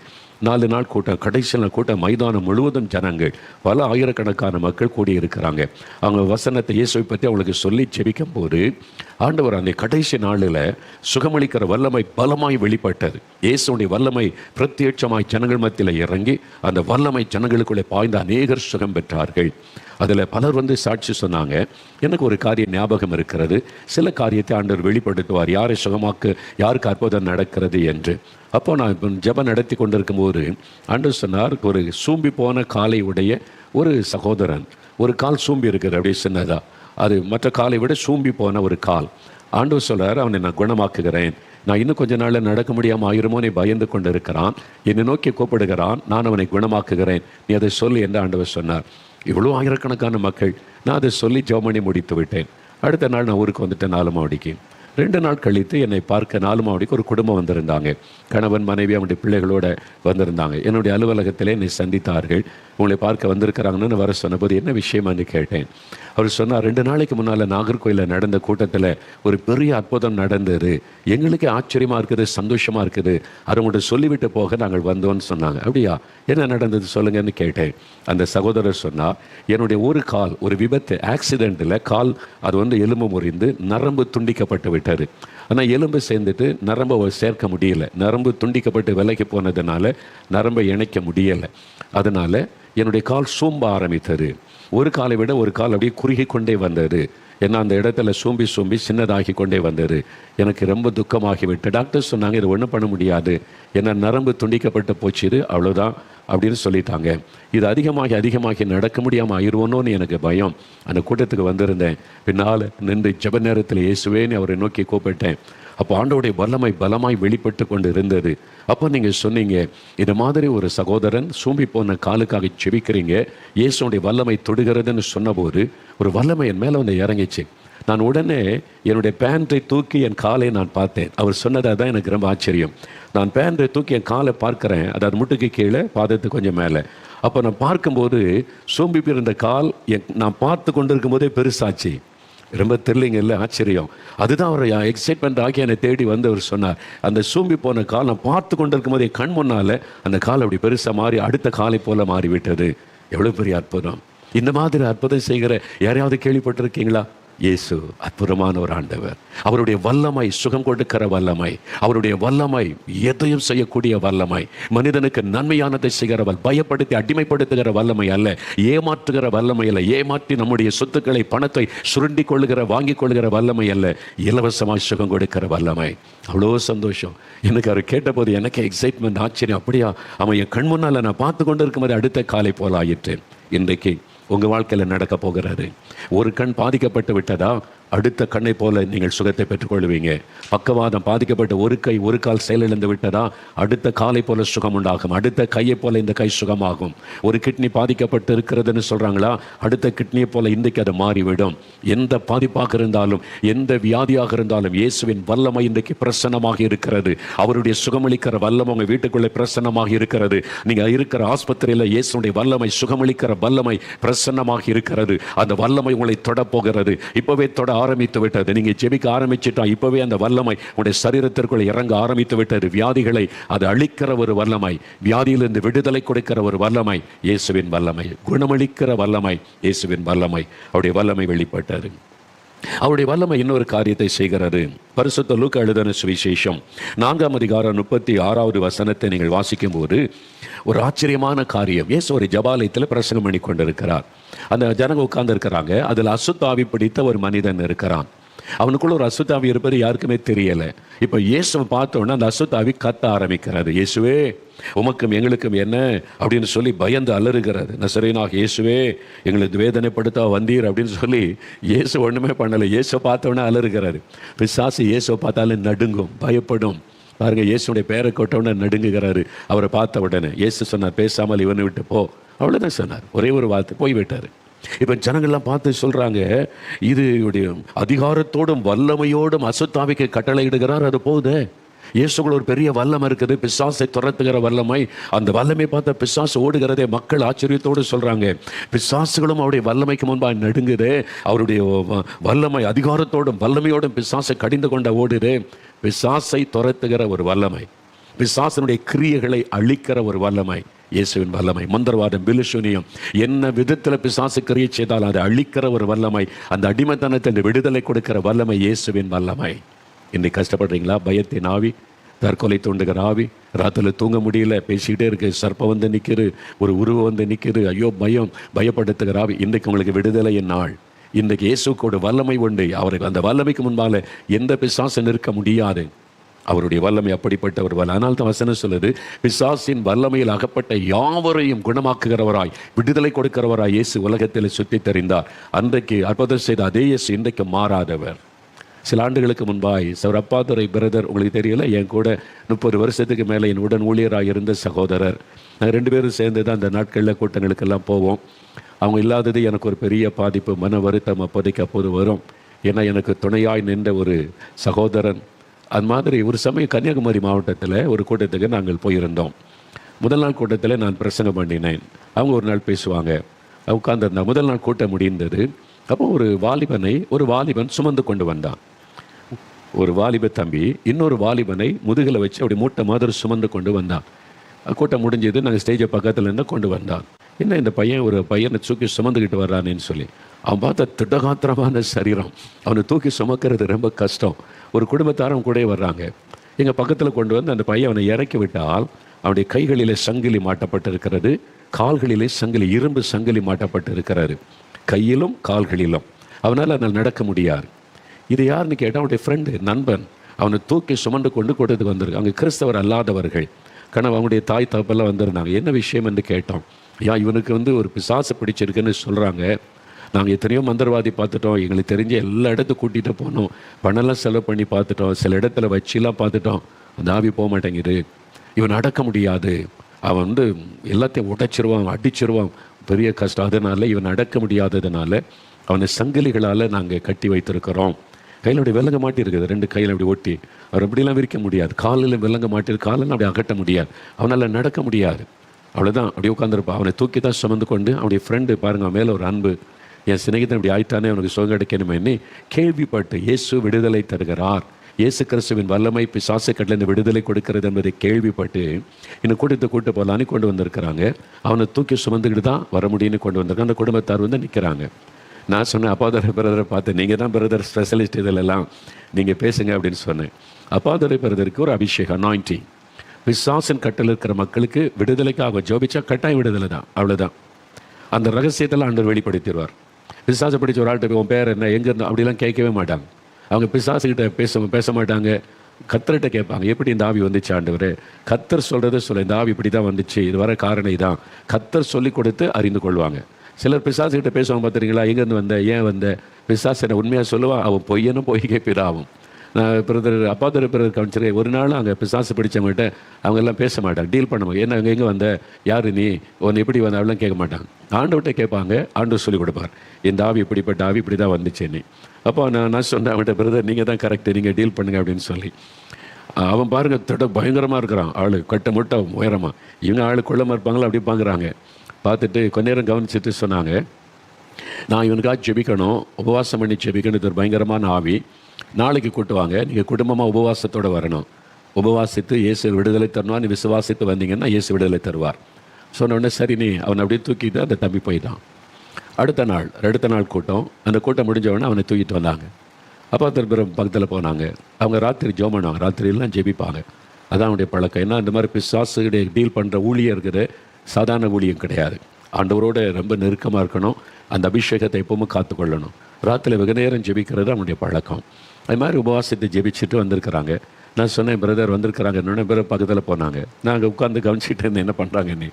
4 நாள் கூட்டம். கடைசி நாள் கூட்டம், மைதானம் முழுவதும் ஜனங்கள், பல ஆயிரக்கணக்கான மக்கள் கூடியிருக்கிறாங்க. அவங்க வசனத்தை, இயேசுவை பற்றி அவங்களுக்கு சொல்லி ஜெபிக்கும் போது ஆண்டவர் அந்த கடைசி நாளில் சுகமளிக்கிற வல்லமை பலமாய் வெளிப்பட்டது. இயேசுடைய வல்லமை பிரத்யட்சமாய் ஜனங்கள் மத்தியில் இறங்கி அந்த வல்லமை ஜனங்களுக்குள்ளே பாய்ந்த அநேகர் சுகம் பெற்றார்கள். அதில் பலர் வந்து சாட்சி சொன்னாங்க. எனக்கு ஒரு காரியம் ஞாபகம் இருக்கிறது. சில காரியத்தை ஆண்டவர் வெளிப்படுத்துவார், யாரை சுகமாக்கு, யாருக்கு அற்புதம் நடக்கிறது என்று. அப்போ நான் இப்போ ஜெபம் நடத்தி கொண்டிருக்கும் போது ஆண்டவர் சொன்னார், ஒரு சூம்பி போன காலை உடைய ஒரு சகோதரன், ஒரு கால் சூம்பி இருக்குது, அப்படியே சின்னதா, அது மற்ற காலை விட சூம்பி போன ஒரு கால். ஆண்டவர் சொல்றார், அவனை நான் குணமாக்குகிறேன். நான் இன்னும் கொஞ்ச நாளில் நடக்க முடியாமல் ஆயிருமோ நீ பயந்து கொண்டு இருக்கிறான், என்னை நோக்கி கூப்பிடுகிறான், நான் அவனை குணமாக்குகிறேன், நீ அதை சொல்லி என்று ஆண்டவர் சொன்னார். இவ்வளோ ஆயிரக்கணக்கான மக்கள், நான் அதை சொல்லி ஜெபம் பண்ணி முடித்து விட்டேன். அடுத்த நாள் நான் ஊருக்கு வந்துட்டேன் 4 மாவடிக்கு. 2 நாள் கழித்து என்னை பார்க்க 4 மாவடிக்கு ஒரு குடும்பம் வந்திருந்தாங்க. கணவன் மனைவி அவனுடைய பிள்ளைகளோட வந்திருந்தாங்க. என்னுடைய அலுவலகத்திலே என்னை சந்தித்தார்கள். உங்களை பார்க்க வந்திருக்கிறாங்கன்னு வர சொன்னபோது என்ன விஷயமானு கேட்டேன். அவர் சொன்னார், 2 நாளைக்கு முன்னால் நாகர்கோயிலில் நடந்த கூட்டத்தில் ஒரு பெரிய அற்புதம் நடந்தது, எங்களுக்கே ஆச்சரியமாக இருக்குது, சந்தோஷமாக இருக்குது, அதை உங்கள்கிட்ட சொல்லிவிட்டு போக நாங்கள் வந்தோன்னு சொன்னாங்க. அப்படியா, என்ன நடந்தது சொல்லுங்கன்னு கேட்டேன். அந்த சகோதரர் சொன்னார், என்னுடைய ஒரு கால், ஒரு விபத்து, ஆக்சிடெண்ட்டில் கால் அது வந்து எலும்பு முறிந்து நரம்பு துண்டிக்கப்பட்டு விட்டது. ஆனால் எலும்பு சேர்ந்துட்டு நரம்பை சேர்க்க முடியலை, நரம்பு துண்டிக்கப்பட்டு விலைக்கு போனதுனால நரம்பை இணைக்க முடியலை. அதனால் என்னுடைய கால் சூம்ப ஆரம்பித்தது. ஒரு காலை விட ஒரு கால் அப்படியே குறுகி கொண்டே வந்தது. ஏன்னா அந்த இடத்துல சூம்பி சின்னதாகி கொண்டே வந்தது. எனக்கு ரொம்ப துக்கமாகிவிட்டு டாக்டர் சொன்னாங்க, இது ஒன்றும் பண்ண முடியாது, ஏன்னா நரம்பு துண்டிக்கப்பட்டு போச்சு, இது அவ்வளோதான் அப்படின்னு சொல்லிட்டாங்க. இது அதிகமாகி நடக்க முடியாமல் ஆயிடுவோன்னு எனக்கு பயம். அந்த கூட்டத்துக்கு வந்திருந்தேன். பின்னால் நின்று ஜெப நேரத்தில் இயேசுவேன்னு அவரை நோக்கி கூப்பிட்டேன். அப்போ ஆண்டவருடைய வல்லமை பலமாய் வெளிப்பட்டு கொண்டு இருந்தது. அப்போ நீங்கள் சொன்னீங்க, இந்த மாதிரி ஒரு சகோதரன் சூம்பி போன காலுக்காக செபிக்கிறீங்க, இயேசுடைய வல்லமை தொடுகிறதுன்னு சொன்னபோது ஒரு வல்லமை என் மேலே வந்து இறங்கிச்சு. நான் உடனே என்னுடைய பேண்ட்டை தூக்கி என் காலை நான் பார்த்தேன். அவர் சொன்னதாக தான் எனக்கு ரொம்ப ஆச்சரியம். நான் பேண்ட்டை தூக்கி என் காலை பார்க்குறேன், அதாவது முட்டுக்கு கீழே, பாதத்துக்கு கொஞ்சம் மேலே. அப்போ நான் பார்க்கும்போது சூம்பி இருந்த கால் நான் பார்த்து கொண்டு இருக்கும் போதே பெருசாச்சு. ரொம்ப தெரியலிங்க, இல்லை ஆச்சரியம். அதுதான் அவர் எக்ஸைட்மெண்ட் ஆகி என்னை தேடி வந்து அவர் சொன்னார், அந்த சூம்பி போன கால் நான் பார்த்து கொண்டு இருக்கும் போதே கண் முன்னால் அந்த கால் அப்படி பெருசாக மாறி அடுத்த காலை போல மாறிவிட்டது. எவ்வளோ பெரிய அற்புதம்! இந்த மாதிரி அற்புதம் செய்கிற யாரையாவது கேள்விப்பட்டிருக்கீங்களா? இயேசு அற்புதமான ஒரு ஆண்டவர். அவருடைய வல்லமை சுகம் கொடுக்கிற வல்லமை, அவருடைய வல்லமை எதையும் செய்யக்கூடிய வல்லமை, மனிதனுக்கு நன்மையானதை செய்கிறவர், பயப்படுத்தி அடிமைப்படுத்துகிற வல்லமை அல்ல, ஏமாற்றுகிற வல்லமை அல்ல, ஏமாற்றி நம்முடைய சொத்துக்களை பணத்தை சுருண்டி கொள்ளுகிற வாங்கிக் கொள்ளுகிற வல்லமை அல்ல, இலவசமாக சுகம் கொடுக்கிற வல்லமை. அவ்வளோ சந்தோஷம் எனக்கு. அவர் கேட்டபோது எனக்கு எக்ஸைட்மெண்ட், ஆச்சரியம். அப்படியா, அவன் என் கண் முன்னால் நான் பார்த்து கொண்டு இருக்கும் போது அடுத்த காலை போல ஆயிற்றேன். இன்றைக்கு உங்கள் வாழ்க்கையில் நடக்க போகிறாரு. ஒரு கண் பாதிக்கப்பட்டு விட்டதா, அடுத்த கண்ணை போல நீங்கள் சுகத்தை பெற்றுக்கொள்வீங்க. பக்கவாதம் பாதிக்கப்பட்ட ஒரு கை ஒரு கால் செயலிழந்து விட்டதா, அடுத்த காலை போல சுகம் உண்டாகும். அடுத்த கையை போல இந்த கை சுகமாகும். ஒரு கிட்னி பாதிக்கப்பட்டு இருக்கிறதுன்னு சொல்றாங்களா, அடுத்த கிட்னியை போல இன்றைக்கு அது மாறிவிடும். எந்த பாதிப்பாக இருந்தாலும், எந்த வியாதியாக இருந்தாலும், இயேசுவின் வல்லமை இன்றைக்கு பிரசன்னமாக இருக்கிறது. அவருடைய சுகமளிக்கிற வல்லமை உங்க வீட்டுக்குள்ளே பிரசன்னமாக இருக்கிறது. நீங்க இருக்கிற ஆஸ்பத்திரியில் இயேசுடைய வல்லமை, சுகமளிக்கிற வல்லமை பிரசன்னமாக இருக்கிறது. அந்த வல்லமை உங்களை தொட போகிறது. இப்பவே தொட ஆரம்பித்து விட்டது. நீங்க ஜெபிக்க ஆரம்பிச்சிட்டா இப்பவே அந்த வல்லமை உங்களுடைய சரீரத்திற்குள் இறங்க ஆரம்பித்து விட்டது. வியாதிகளை அது அழிக்கிற ஒரு வல்லமை, வியாதியிலிருந்து விடுதலை கொடுக்கிற ஒரு வல்லமை இயேசுவின் வல்லமை, குணமளிக்கிற வல்லமை இயேசுவின் வல்லமை. அவருடைய வல்லமை வெளிப்பட்டது. அவருடைய வல்லமை இன்னொரு காரியத்தை செய்கிறது. பரிசுத்த லூக்கா எழுதின சுவிசேஷம் 4ஆம் அதிகாரம் 36வது வசனத்தை நீங்கள் வாசிக்கும் போது ஒரு ஆச்சரியமான காரியம். இயேசு ஒரு ஜபாலயத்தில் பிரசங்கம் பண்ணி கொண்டிருக்கிறார். அந்த ஜனங்க உட்கார்ந்து இருக்கிறாங்க. அதில் அசுத்தாவி பிடித்த ஒரு மனிதன் இருக்கிறான். அவனுக்குள்ள ஒரு அசுத்தாவி இருப்பது யாருக்குமே தெரியல. இப்போ இயேசுவை பார்த்தோன்னா அந்த அசுத்தாவி கத்த ஆரம்பிக்கிறது. இயேசுவே, உமக்கும் எங்களுக்கும் என்ன அப்படின்னு சொல்லி பயந்து அலறுகிறது. நசரேயனாகிய இயேசுவே, எங்களுக்கு வேதனைப்படுத்த வந்தீர் அப்படின்னு சொல்லி இயேசு ஒன்றுமே பண்ணலை. இயேசுவை பார்த்தோன்னே அலறுகிறாரு. பிசாசு இயேசுவை பார்த்தாலும் நடுங்கும், பயப்படும். பாருங்க, இயேசுடைய பேரை கொட்டவுடனே நடுங்குகிறாரு. அவரை பார்த்த உடனே இயேசு சொன்னார், பேசாமல் இவனை விட்டு போ, அவ்வளோதான் சொன்னார். ஒரே ஒரு வார்த்தை, போய்விட்டார். இப்போ ஜனங்கள்லாம் பார்த்து சொல்கிறாங்க, இது அதிகாரத்தோடும் வல்லமையோடும் அசுத்தாவிக்கு கட்டளை இடுகிறார், அது போகுது. இயேசுக்குள்ள ஒரு பெரிய வல்லமை இருக்குது, பிசாசை துரத்துகிற வல்லமை. அந்த வல்லமை பார்த்த பிசாசு ஓடுகிறதே. மக்கள் ஆச்சரியத்தோடு சொல்கிறாங்க, பிசாசுகளும் அவருடைய வல்லமைக்கு முன்பாக நடுங்குது. அவருடைய வல்லமை அதிகாரத்தோடும் வல்லமையோடும் பிசாசை கடிந்து கொண்ட ஓடுது. பிசாசை துரத்துகிற ஒரு வல்லமை, பிசாசனுடைய கிரியைகளை அழிக்கிற ஒரு வல்லமை இயேசுவின் வல்லமை. மந்திரவாதம், பிலிசூனியம், என்ன விதத்தில் பிசாசு கிரியை செய்தால் அதை அழிக்கிற ஒரு வல்லமை, அந்த அடிமைத்தனத்தை விடுதலை கொடுக்கிற வல்லமை இயேசுவின் வல்லமை. இன்னைக்கு கஷ்டப்படுறீங்களா? பயத்தின் ஆவி, தற்கொலை தூண்டுகிற ஆவி, ராத்திரில தூங்க முடியல, பேசிக்கிட்டே இருக்கு, சர்ப்பம் வந்து நிற்குது, ஒரு உருவம் வந்து நிற்குது, ஐயோ பயம், பயப்படுத்துகிற ஆவி. இன்றைக்கு உங்களுக்கு விடுதலையின் நாள். இன்றைக்கு இயேசுக்கோட வல்லமை உண்டு. அவருக்கு அந்த வல்லமைக்கு முன்பால எந்த பிசாசு நிற்க முடியாது. அவருடைய வல்லமை அப்படிப்பட்ட ஒரு வல்லமை. அதனால தான் வசனம் சொல்லுது, பிசாசின் வல்லமையில் அகப்பட்ட யாவரையும் குணமாக்குகிறவராய், விடுதலை கொடுக்கிறவராய் இயேசு உலகத்தில் சுற்றி தெரிந்தார். அன்றைக்கு அற்புதம் செய்த அதே இயேசு இன்றைக்கு மாறாதவர். சில ஆண்டுகளுக்கு முன்பாய் சவர் அப்பாதுரை பிரதர், உங்களுக்கு தெரியல, என் கூட 30 வருஷத்துக்கு மேலே என் உடன் ஊழியராக இருந்த சகோதரர். நாங்கள் 2 பேரும் சேர்ந்து தான் அந்த நாட்களில் கூட்டங்களுக்கெல்லாம் போவோம். அவங்க இல்லாதது எனக்கு ஒரு பெரிய பாதிப்பு, மன வருத்தம் அப்போதைக்கு அப்போது வரும். ஏன்னா எனக்கு துணையாய் நின்ற ஒரு சகோதரன். அது மாதிரி ஒரு சமயம் கன்னியாகுமரி மாவட்டத்தில் ஒரு கூட்டத்துக்கு நாங்கள் போயிருந்தோம். முதல் நாள் கூட்டத்தில் நான் பிரசங்கம் பண்ணினேன். அவங்க ஒரு நாள் பேசுவாங்க, உட்கார்ந்துருந்தாங்க. முதல் நாள் கூட்டம் முடிந்தது. அப்போ ஒரு வாலிபன் சுமந்து கொண்டு வந்தான். ஒரு வாலிப தம்பி இன்னொரு வாலிபனை முதுகில் வச்சு அப்படி மூட்டை மாதிரி சுமந்து கொண்டு வந்தான். கூட்டம் முடிஞ்சது. நாங்கள் ஸ்டேஜை பக்கத்தில் இருந்தால் கொண்டு வந்தான். என்ன இந்த பையன் ஒரு பையனை தூக்கி சுமந்துக்கிட்டு வர்றானேன்னு சொல்லி. அவன் பார்த்த திடகாத்திரமான சரீரம், அவனை தூக்கி சுமக்கிறது ரொம்ப கஷ்டம். ஒரு குடும்பத்தாரும் கூட வர்றாங்க. எங்கள் பக்கத்தில் கொண்டு வந்து அந்த பையன் அவனை இறக்கி விட்டால் அவனுடைய கைகளிலே சங்கிலி மாட்டப்பட்டு இருக்கிறது, கால்களிலே சங்கிலி, இரும்பு சங்கிலி மாட்டப்பட்டு இருக்கிறாரு, கையிலும் கால்களிலும். அவனால் அதனால் நடக்க முடியாது. இது யாருன்னு கேட்டால் அவனுடைய ஃப்ரெண்டு, நண்பன். அவனை தூக்கி சுமந்து கொண்டு கூட்டத்துக்கு வந்திருக்கு. அவங்க கிறிஸ்தவர் அல்லாதவர்கள். கனவு அவங்களுடைய தாய் தகப்பெல்லாம் வந்திருந்தாங்க. என்ன விஷயம் என்று கேட்டோம். இவனுக்கு ஒரு பிசாசு பிடிச்சிருக்குன்னு சொல்கிறாங்க. நாங்கள் எத்தனையோ மந்திரவாதி பார்த்துட்டோம், எங்களுக்கு தெரிஞ்ச எல்லா இடத்துக்கும் கூட்டிகிட்டு போனோம், பணம்லாம் செலவு பண்ணி பார்த்துட்டோம், சில இடத்துல வச்சிலாம் பார்த்துட்டோம், அந்த ஆவி போக மாட்டேங்குது, இவன் அடக்க முடியாது, அவன் எல்லாத்தையும் உடைச்சிருவான், அடிச்சிருவான், பெரிய கஷ்டம். அதனால் இவன் அடக்க முடியாததுனால அவனை சங்கிலிகளால் நாங்கள் கட்டி வைத்திருக்கிறோம். கையில் அப்படி விலங்க மாட்டிருக்குது, 2 கையில் அப்படி ஒட்டி. அவர் அப்படிலாம் விரிக்க முடியாது. காலில் விலங்க மாட்டிருக்கு, காலெல்லாம் அப்படி அகட்ட முடியாது, அவனால் நடக்க முடியாது. அவ்வளோதான், அப்படியே உட்காந்துருப்பான். அவனை தூக்கி தான் சுமந்து கொண்டு அவனுடைய ஃப்ரெண்டு பாருங்கள், மேலே ஒரு அன்பு, என் சிநேகிதன் இப்படி ஆயிட்டானே, அவனுக்கு சுகம் கிடைக்கணுமே கேள்விப்பட்டு இயேசு விடுதலை தருகிறார், இயேசு கிறிஸ்துவின் வல்லமை பிசாசு கட்டிலிருந்து விடுதலை கொடுக்கிறது என்பதை கேள்விப்பட்டு இன்னும் கூட்டு போகலான்னு கொண்டு வந்திருக்கிறாங்க. அவனை தூக்கி சுமந்துக்கிட்டு தான் வர முடியும்னு கொண்டு வந்திருக்காங்க. அந்த குடும்பத்தார் நிற்கிறாங்க. நான் சொன்னேன், அப்பாதுரை பிரதரை பார்த்து, நீங்கள் தான் பிரதர் ஸ்பெஷலிஸ்ட் இதிலெல்லாம், நீங்கள் பேசுங்க அப்படின்னு சொன்னேன். அப்பாதுரை பிரதருக்கு ஒரு அபிஷேகம், அனாயிண்டிங். பிசாசின் கட்டில் இருக்கிற மக்களுக்கு விடுதலைக்காக ஜோபிச்சா கட்டாயம் விடுதலை தான், அவ்வளோதான். அந்த ரகசியத்தில் ஆண்டவர் வெளிப்படுத்திடுவார். பிசாசை பிடிச்ச ஒரு ஆள்கிட்ட உன் பேர் என்ன, எங்கே இருந்தால் அப்படிலாம் கேட்கவே மாட்டாங்க. அவங்க பிசாசுக்கிட்ட பேச மாட்டாங்க, கர்த்தர்கிட்ட கேட்பாங்க. எப்படி இந்த ஆவி வந்துச்சு ஆண்டவர்? கர்த்தர் சொல்கிறத சொல்ல, இந்த ஆவி இப்படி தான் வந்துச்சு, இது வர காரணம் இதான், கர்த்தர் சொல்லி கொடுத்து அறிந்து கொள்வாங்க. சிலர் பிசாசுக்கிட்ட பேசுவாங்க, பார்த்துறீங்களா, எங்கேருந்து வந்த, ஏன் வந்த, பிசாசு என்ன உண்மையாக சொல்லுவான், அவன் பொய்யனும் பொய்கை பிதாவும். நான் பிரதர் அப்பாதர் பிரதர் கவனிச்சிருக்கேன். ஒரு நாள் அங்கே பிசாசு பிடிச்சவங்ககிட்ட அவங்க எல்லாம் பேச மாட்டாங்க, டீல் பண்ண மாட்டாங்க. என்ன அங்கே எங்கே வந்த, யார் நீ, உன்னை எப்படி வந்த, அவெல்லாம் கேட்க மாட்டாங்க. ஆண்டவர்கிட்ட கேட்பாங்க, ஆண்டவர் சொல்லிக் கொடுப்பார், இந்த ஆவி இப்படிப்பட்ட ஆவி இப்படி தான் வந்துச்சு நீ. அப்போ நான் சொன்னேன் அவன்கிட்ட, பிரதர் நீங்கள் தான் கரெக்டு, நீங்கள் டீல் பண்ணுங்க அப்படின்னு சொல்லி. அவன் பாருங்கள் திட்ட பயங்கரமாக இருக்கிறான், ஆள் கட்ட முட்டை உயரமாக. இவங்க ஆள் கொள்ளமாக இருப்பாங்களா அப்படி பார்க்குறாங்க. பார்த்துட்டு கொஞ்ச நேரம் கவனிச்சுட்டு சொன்னாங்க, நான் இவனுக்காக ஜெபிக்கணும், உபவாசம் பண்ணி ஜெபிக்கணும், இது ஒரு பயங்கரமான ஆவி, நாளைக்கு கூட்டுவாங்க, நீங்கள் குடும்பமாக உபவாசத்தோடு வரணும், உபவாசித்து இயேசு விடுதலை தருவார், நீ விசுவாசித்து வந்தீங்கன்னா இயேசு விடுதலை தருவார். சொன்ன உடனே சரி நீ அவனை அப்படியே தூக்கிட்டு அந்த தம்பி போயிட்டான். அடுத்த நாள் கூட்டம், அந்த கூட்டம் முடிஞ்ச உடனே அவனை தூக்கிட்டு வந்தாங்க. அப்பா திருப்பிறம் பக்கத்தில் போனாங்க. அவங்க ராத்திரி ஜெபம் பண்ணுவாங்க, ராத்திரியெல்லாம் ஜெபிப்பாங்க. அதான் அவனுடைய பழக்கம். ஏன்னா இந்த மாதிரி பிசாசுடைய டீல் பண்ணுற ஊழியம் இருக்குது, சாதாரண ஊழியம் கிடையாது. ஆண்டவரோடு ரொம்ப நெருக்கமாக இருக்கணும், அந்த அபிஷேகத்தை எப்பவுமே காத்துக்கொள்ளணும். ராத்திரி வெகு நேரம் ஜெபிக்கிறது அவனுடைய பழக்கம். அது மாதிரி உபவாசத்தை ஜெபிச்சுட்டு வந்திருக்கிறாங்க. நான் சொன்னேன், பிரதர் வந்திருக்கிறாங்க. இன்னொன்று பேர் பக்கத்தில் போனாங்க. நாங்கள் உட்காந்து கவனிச்சிட்டு இருந்தேன், என்ன பண்ணுறாங்க நீ.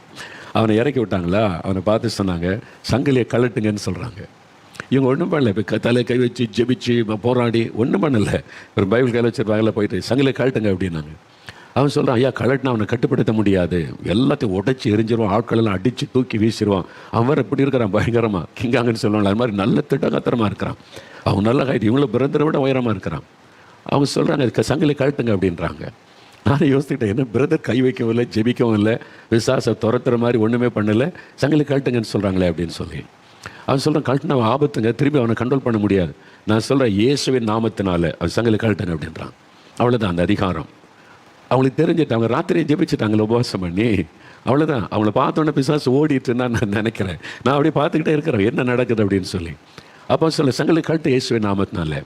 அவனை இறக்கி விட்டாங்களா, அவனை பார்த்து சொன்னாங்க, சங்கிலியை கழட்டுங்கன்னு சொல்கிறாங்க. இவங்க ஒன்றும் பண்ணல, இப்போ தலை கை வச்சு ஜெபிச்சு போராடி ஒன்றும் பண்ணலை. ஒரு பைபிள் கையில் வச்சுருப்பாங்களா, போயிட்டு சங்கிலியை கழட்டுங்க அப்படின்னாங்க. அவன் சொல்கிறான், ஐயா கலட்டினா அவனை கட்டுப்படுத்த முடியாது, எல்லாத்தையும் உடைச்சி எரிஞ்சிருவான், ஆட்களெல்லாம் அடித்து தூக்கி வீசிடுவான். அவன் வேறு எப்படி இருக்கிறான் பயங்கரமாக, கிங்காங்கன்னு சொல்லுவாங்க, அது மாதிரி நல்ல திட்டகத்திரமாக இருக்கிறான். அவன் நல்லா கைட்டு இவங்களும் பிரதரை விட உயரமாக இருக்கிறான். அவங்க சொல்கிறாங்க சங்கிலி கழட்டுங்க அப்படின்றாங்க. நான் யோசிச்சுக்கிட்டேன், என்ன பிரதர் கை வைக்கவும் இல்லை, ஜெபிக்கவும் இல்லை, விசுவாச துரத்துற மாதிரி ஒன்றுமே பண்ணலை, சங்கிலி கழட்டுங்கன்னு சொல்கிறாங்களே அப்படின்னு சொல்லி. அவன் சொல்கிறான், கழட்டின ஆபத்துங்க, திரும்பி அவனை கண்ட்ரோல் பண்ண முடியாது. நான் சொல்கிறேன், இயேசுவின் நாமத்தினால அவன் சங்கிலி கழட்டுங்க அப்படின்றான். அவ்வளோதான் அந்த அதிகாரம். அவங்களுக்கு தெரிஞ்சுட்டு அவங்க ராத்திரியை ஜெபிச்சுட்டாங்களே உபவாசம் பண்ணி, அவ்வளோதான். அவங்கள பார்த்தோன்னே பிசாசு ஓடிட்டுன்னா நான் நினைக்கிறேன். நான் அப்படியே பார்த்துக்கிட்டே இருக்கிறேன் என்ன நடக்குது அப்படின்னு சொல்லி. அப்போ சொல்ல சங்கிலி கழட்டு இயேசுவின் நாமத்தினால